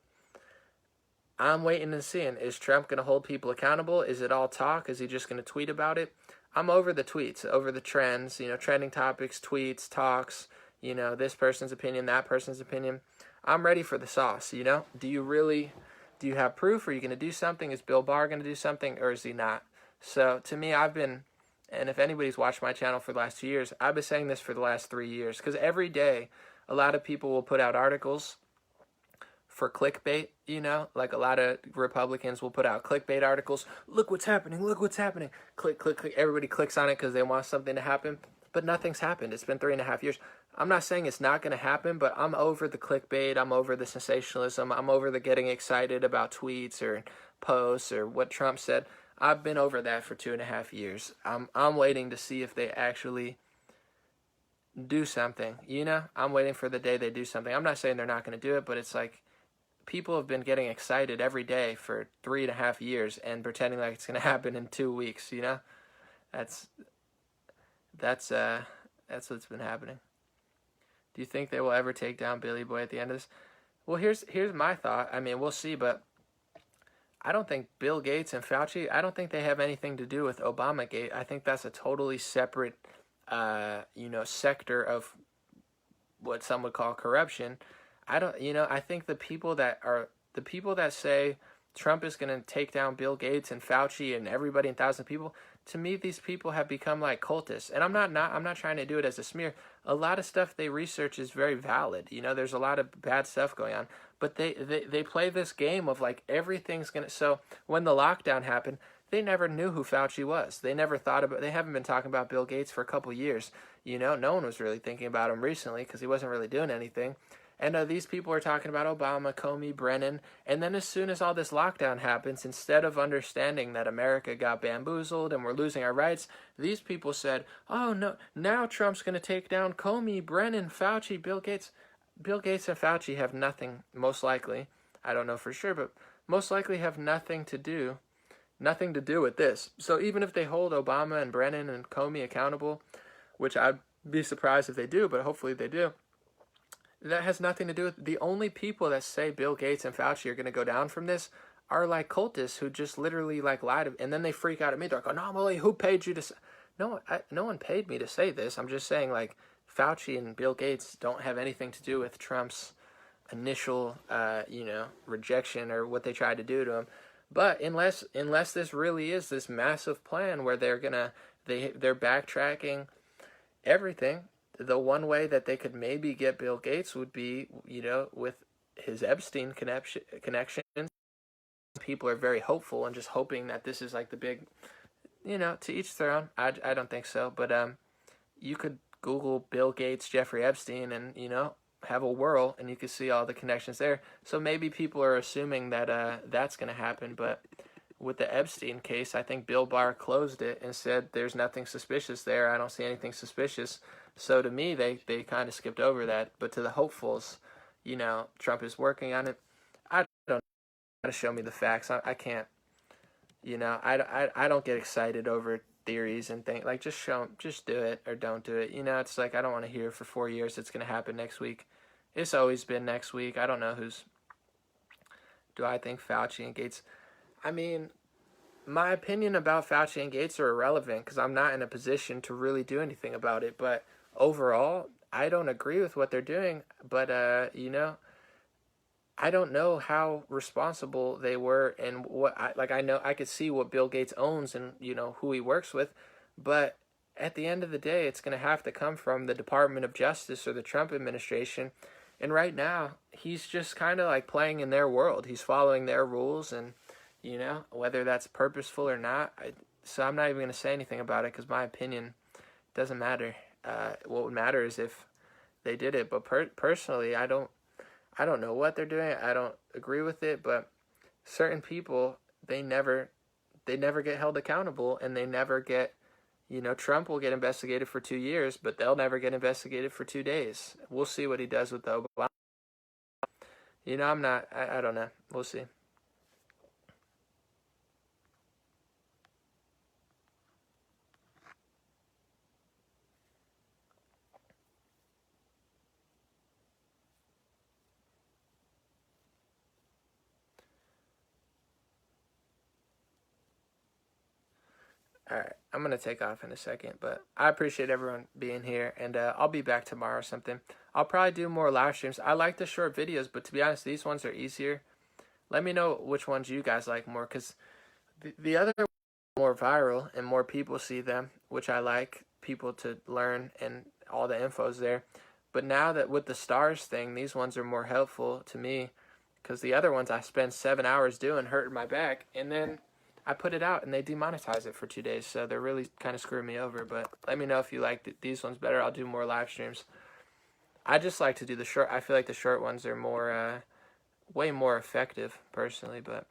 S1: I'm waiting and seeing. Is Trump going to hold people accountable? Is it all talk? Is he just going to tweet about it? I'm over the tweets, over the trends, trending topics, tweets, talks, this person's opinion, that person's opinion. I'm ready for the sauce, Do you really Do you have proof? Are you going to do something? Is Bill Barr going to do something, or is he not? So to me, I've been, and if anybody's watched my channel for the last 2 years, I've been saying this for the last 3 years, because every day a lot of people will put out articles for clickbait, like a lot of Republicans will put out clickbait articles. Look what's happening. Look what's happening. Click, click, click. Everybody clicks on it because they want something to happen, but nothing's happened. It's been 3.5 years. I'm not saying it's not going to happen, but I'm over the clickbait. I'm over the sensationalism. I'm over the getting excited about tweets or posts or what Trump said. I've been over that for 2.5 years. I'm waiting to see if they actually do something. I'm waiting for the day they do something. I'm not saying they're not going to do it, but it's like people have been getting excited every day for 3.5 years and pretending like it's going to happen in 2 weeks. That's what's been happening. Do you think they will ever take down Billy Boy at the end of this? Well, here's my thought. I mean, we'll see, but I don't think Bill Gates and Fauci, I don't think they have anything to do with Obamagate. I think that's a totally separate, sector of what some would call corruption. I think the people that say Trump is going to take down Bill Gates and Fauci and everybody and thousands of people, to me, these people have become like cultists. And I'm not trying to do it as a smear. A lot of stuff they research is very valid. There's a lot of bad stuff going on. But they play this game of like everything's going to... So when the lockdown happened, they never knew who Fauci was. They never thought about... They haven't been talking about Bill Gates for a couple of years. No one was really thinking about him recently because he wasn't really doing anything. And these people are talking about Obama, Comey, Brennan. And then as soon as all this lockdown happens, instead of understanding that America got bamboozled and we're losing our rights, these people said, oh, no, now Trump's going to take down Comey, Brennan, Fauci, Bill Gates. Bill Gates and Fauci have nothing, most likely. I don't know for sure, but most likely have nothing to do with this. So even if they hold Obama and Brennan and Comey accountable, which I'd be surprised if they do, but hopefully they do, that has nothing to do with... The only people that say Bill Gates and Fauci are going to go down from this are like cultists who just literally like lied, and then they freak out at me. They're like, anomaly, who paid you to say... No, no one paid me to say this. I'm just saying, like, Fauci and Bill Gates don't have anything to do with Trump's initial, rejection or what they tried to do to him. But unless this really is this massive plan where they're backtracking everything, the one way that they could maybe get Bill Gates would be, with his Epstein connections. People are very hopeful and just hoping that this is like the big, to each their own. I don't think so, but you could Google Bill Gates, Jeffrey Epstein, and have a whirl, and you can see all the connections there. So maybe people are assuming that that's going to happen, but with the Epstein case, I think Bill Barr closed it and said there's nothing suspicious there. I don't see anything suspicious. So to me, they kind of skipped over that. But to the hopefuls, Trump is working on it. I don't know how to show me the facts. I can't. I don't get excited over theories and things. Like, just do it or don't do it. It's like, I don't want to hear for 4 years it's going to happen next week. It's always been next week. I don't know do I think Fauci and Gates... I mean, my opinion about Fauci and Gates are irrelevant because I'm not in a position to really do anything about it. But overall, I don't agree with what they're doing. But, I don't know how responsible they were and I know I could see what Bill Gates owns and, who he works with. But at the end of the day, it's going to have to come from the Department of Justice or the Trump administration. And right now, he's just kind of like playing in their world. He's following their rules and, whether that's purposeful or not. So I'm not even going to say anything about it because my opinion doesn't matter. What would matter is if they did it. But personally, I don't know what they're doing. I don't agree with it. But certain people, they never get held accountable, and they never get... Trump will get investigated for 2 years, but they'll never get investigated for 2 days. We'll see what he does with the Obama. I don't know. We'll see. All right, I'm going to take off in a second, but I appreciate everyone being here, and I'll be back tomorrow or something. I'll probably do more live streams. I like the short videos, but to be honest, these ones are easier. Let me know which ones you guys like more, because the other more viral and more people see them, which I like people to learn and all the info's there. But now that with the stars thing, these ones are more helpful to me because the other ones I spend 7 hours doing hurting my back, and then I put it out and they demonetize it for 2 days, so they're really kind of screwing me over. But let me know if you like these ones better. I'll do more live streams. I just like to do the short. I feel like the short ones are more, way more effective personally. But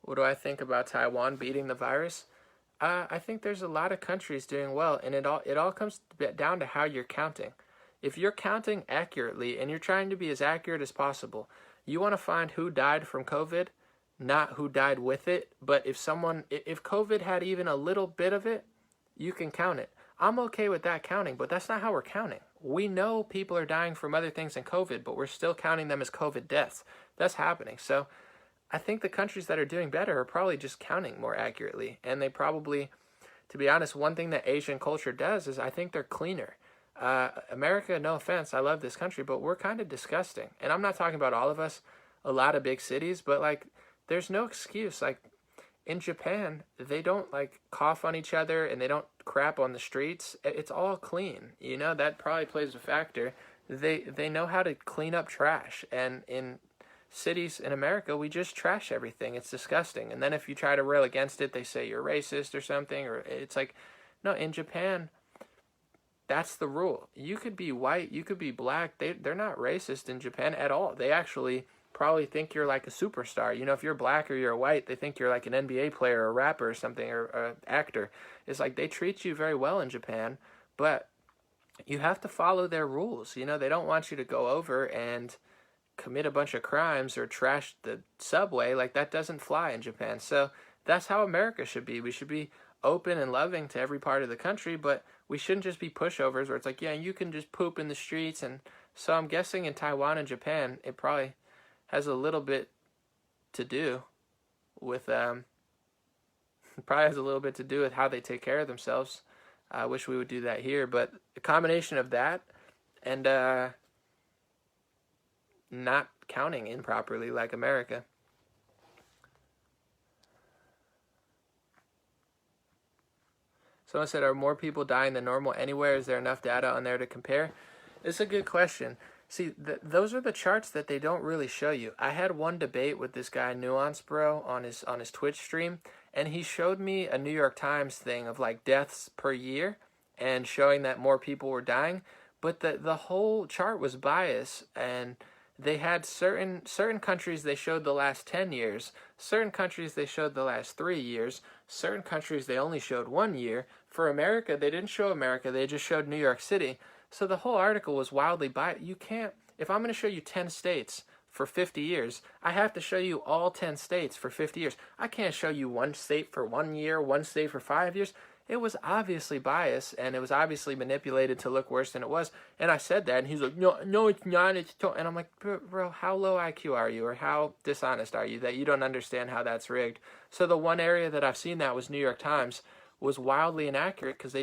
S1: what do I think about Taiwan beating the virus? I think there's a lot of countries doing well, and it all comes down to how you're counting. If you're counting accurately and you're trying to be as accurate as possible, you want to find who died from COVID, not who died with it. But if COVID had even a little bit of it, you can count it. I'm okay with that counting, but that's not how we're counting. We know people are dying from other things than COVID, but we're still counting them as COVID deaths. That's happening. So I think the countries that are doing better are probably just counting more accurately. And they probably, to be honest, one thing that Asian culture does is I think they're cleaner. America, no offense, I love this country, but we're kind of disgusting. And I'm not talking about all of us, a lot of big cities, but like, there's no excuse. Like, in Japan, they don't like cough on each other and they don't crap on the streets. It's all clean. You know, that probably plays a factor. They know how to clean up trash. And in cities in America, we just trash everything. It's disgusting. And then if you try to rail against it, they say you're racist or something. Or it's like, no, in Japan, that's the rule. You could be white, you could be black. They're not racist in Japan at all. They actually probably think you're like a superstar. You know, if you're black or you're white, they think you're like an NBA player or a rapper or something, or an actor. It's like they treat you very well in Japan, but you have to follow their rules. You know, they don't want you to go over and commit a bunch of crimes or trash the subway. Like, that doesn't fly in Japan. So that's how America should be. We should be open and loving to every part of the country, but we shouldn't just be pushovers where it's like, yeah, you can just poop in the streets. And so I'm guessing in Taiwan and Japan, it probably has a little bit to do with probably has a little bit to do with how they take care of themselves. I wish we would do that here, but a combination of that and not counting improperly like America. Someone said, are more people dying than normal anywhere? Is there enough data on there to compare? It's a good question. See, those are the charts that they don't really show you. I had one debate with this guy, Nuance Bro, on his Twitch stream, and he showed me a New York Times thing of like deaths per year and showing that more people were dying, but the whole chart was biased, and they had certain countries they showed the last 10 years, certain countries they showed the last 3 years, certain countries they only showed 1 year. For America, they didn't show America, they just showed New York City. So the whole article was wildly biased. You can't, if I'm going to show you 10 states for 50 years, I have to show you all 10 states for 50 years. I can't show you one state for 1 year, one state for 5 years. It was obviously biased, and it was obviously manipulated to look worse than it was. And I said that, and he's like, no, it's not. And I'm like, bro, how low IQ are you, or how dishonest are you that you don't understand how that's rigged? So the one area that I've seen that was New York Times was wildly inaccurate because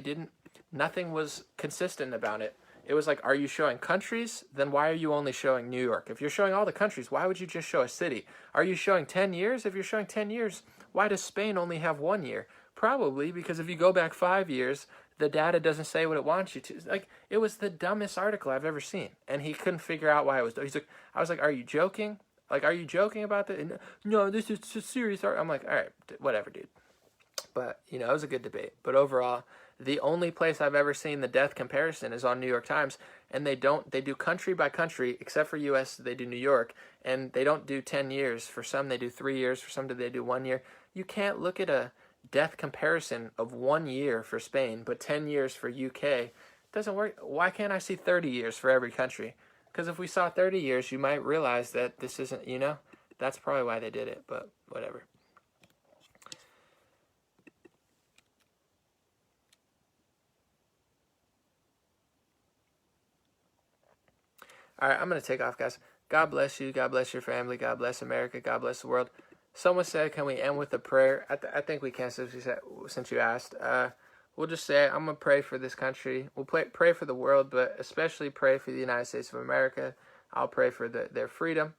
S1: nothing was consistent about it. It was like, are you showing countries? Then why are you only showing New York? If you're showing all the countries, why would you just show a city? Are you showing 10 years? If you're showing 10 years, why does Spain only have 1 year? Probably because if you go back 5 years, the data doesn't say what it wants you to. Like, it was the dumbest article I've ever seen. And he couldn't figure out why it was. I was like, are you joking? Like, are you joking about that? And, no, this is a serious article. I'm like, all right, whatever, dude. But, you know, it was a good debate. But overall, the only place I've ever seen the death comparison is on New York Times. And they do country by country, except for U.S., they do New York. And they don't do 10 years. For some, they do 3 years. For some, they do 1 year. You can't look at a death comparison of 1 year for Spain, but 10 years for UK. It doesn't work. Why can't I see 30 years for every country? Because if we saw 30 years, you might realize that this isn't, you know, that's probably why they did it, but whatever. All right, I'm going to take off, guys. God bless you. God bless your family. God bless America. God bless the world. Someone said, can we end with a prayer? I think we can since you asked. we'll just say I'm gonna pray for this country. We'll pray for the world, but especially pray for the United States of America. I'll pray for their freedom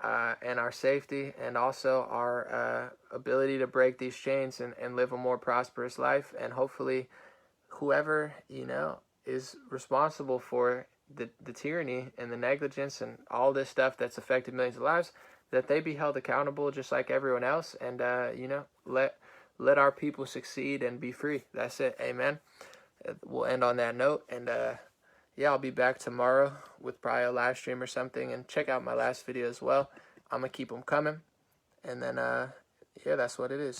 S1: and our safety, and also our ability to break these chains and live a more prosperous life. And hopefully, whoever is responsible for the tyranny and the negligence and all this stuff that's affected millions of lives, that they be held accountable just like everyone else, and let our people succeed and be free. That's it. Amen. We'll end on that note, and yeah, I'll be back tomorrow with probably a live stream or something, and check out my last video as well. I'm gonna keep them coming, and then yeah, that's what it is.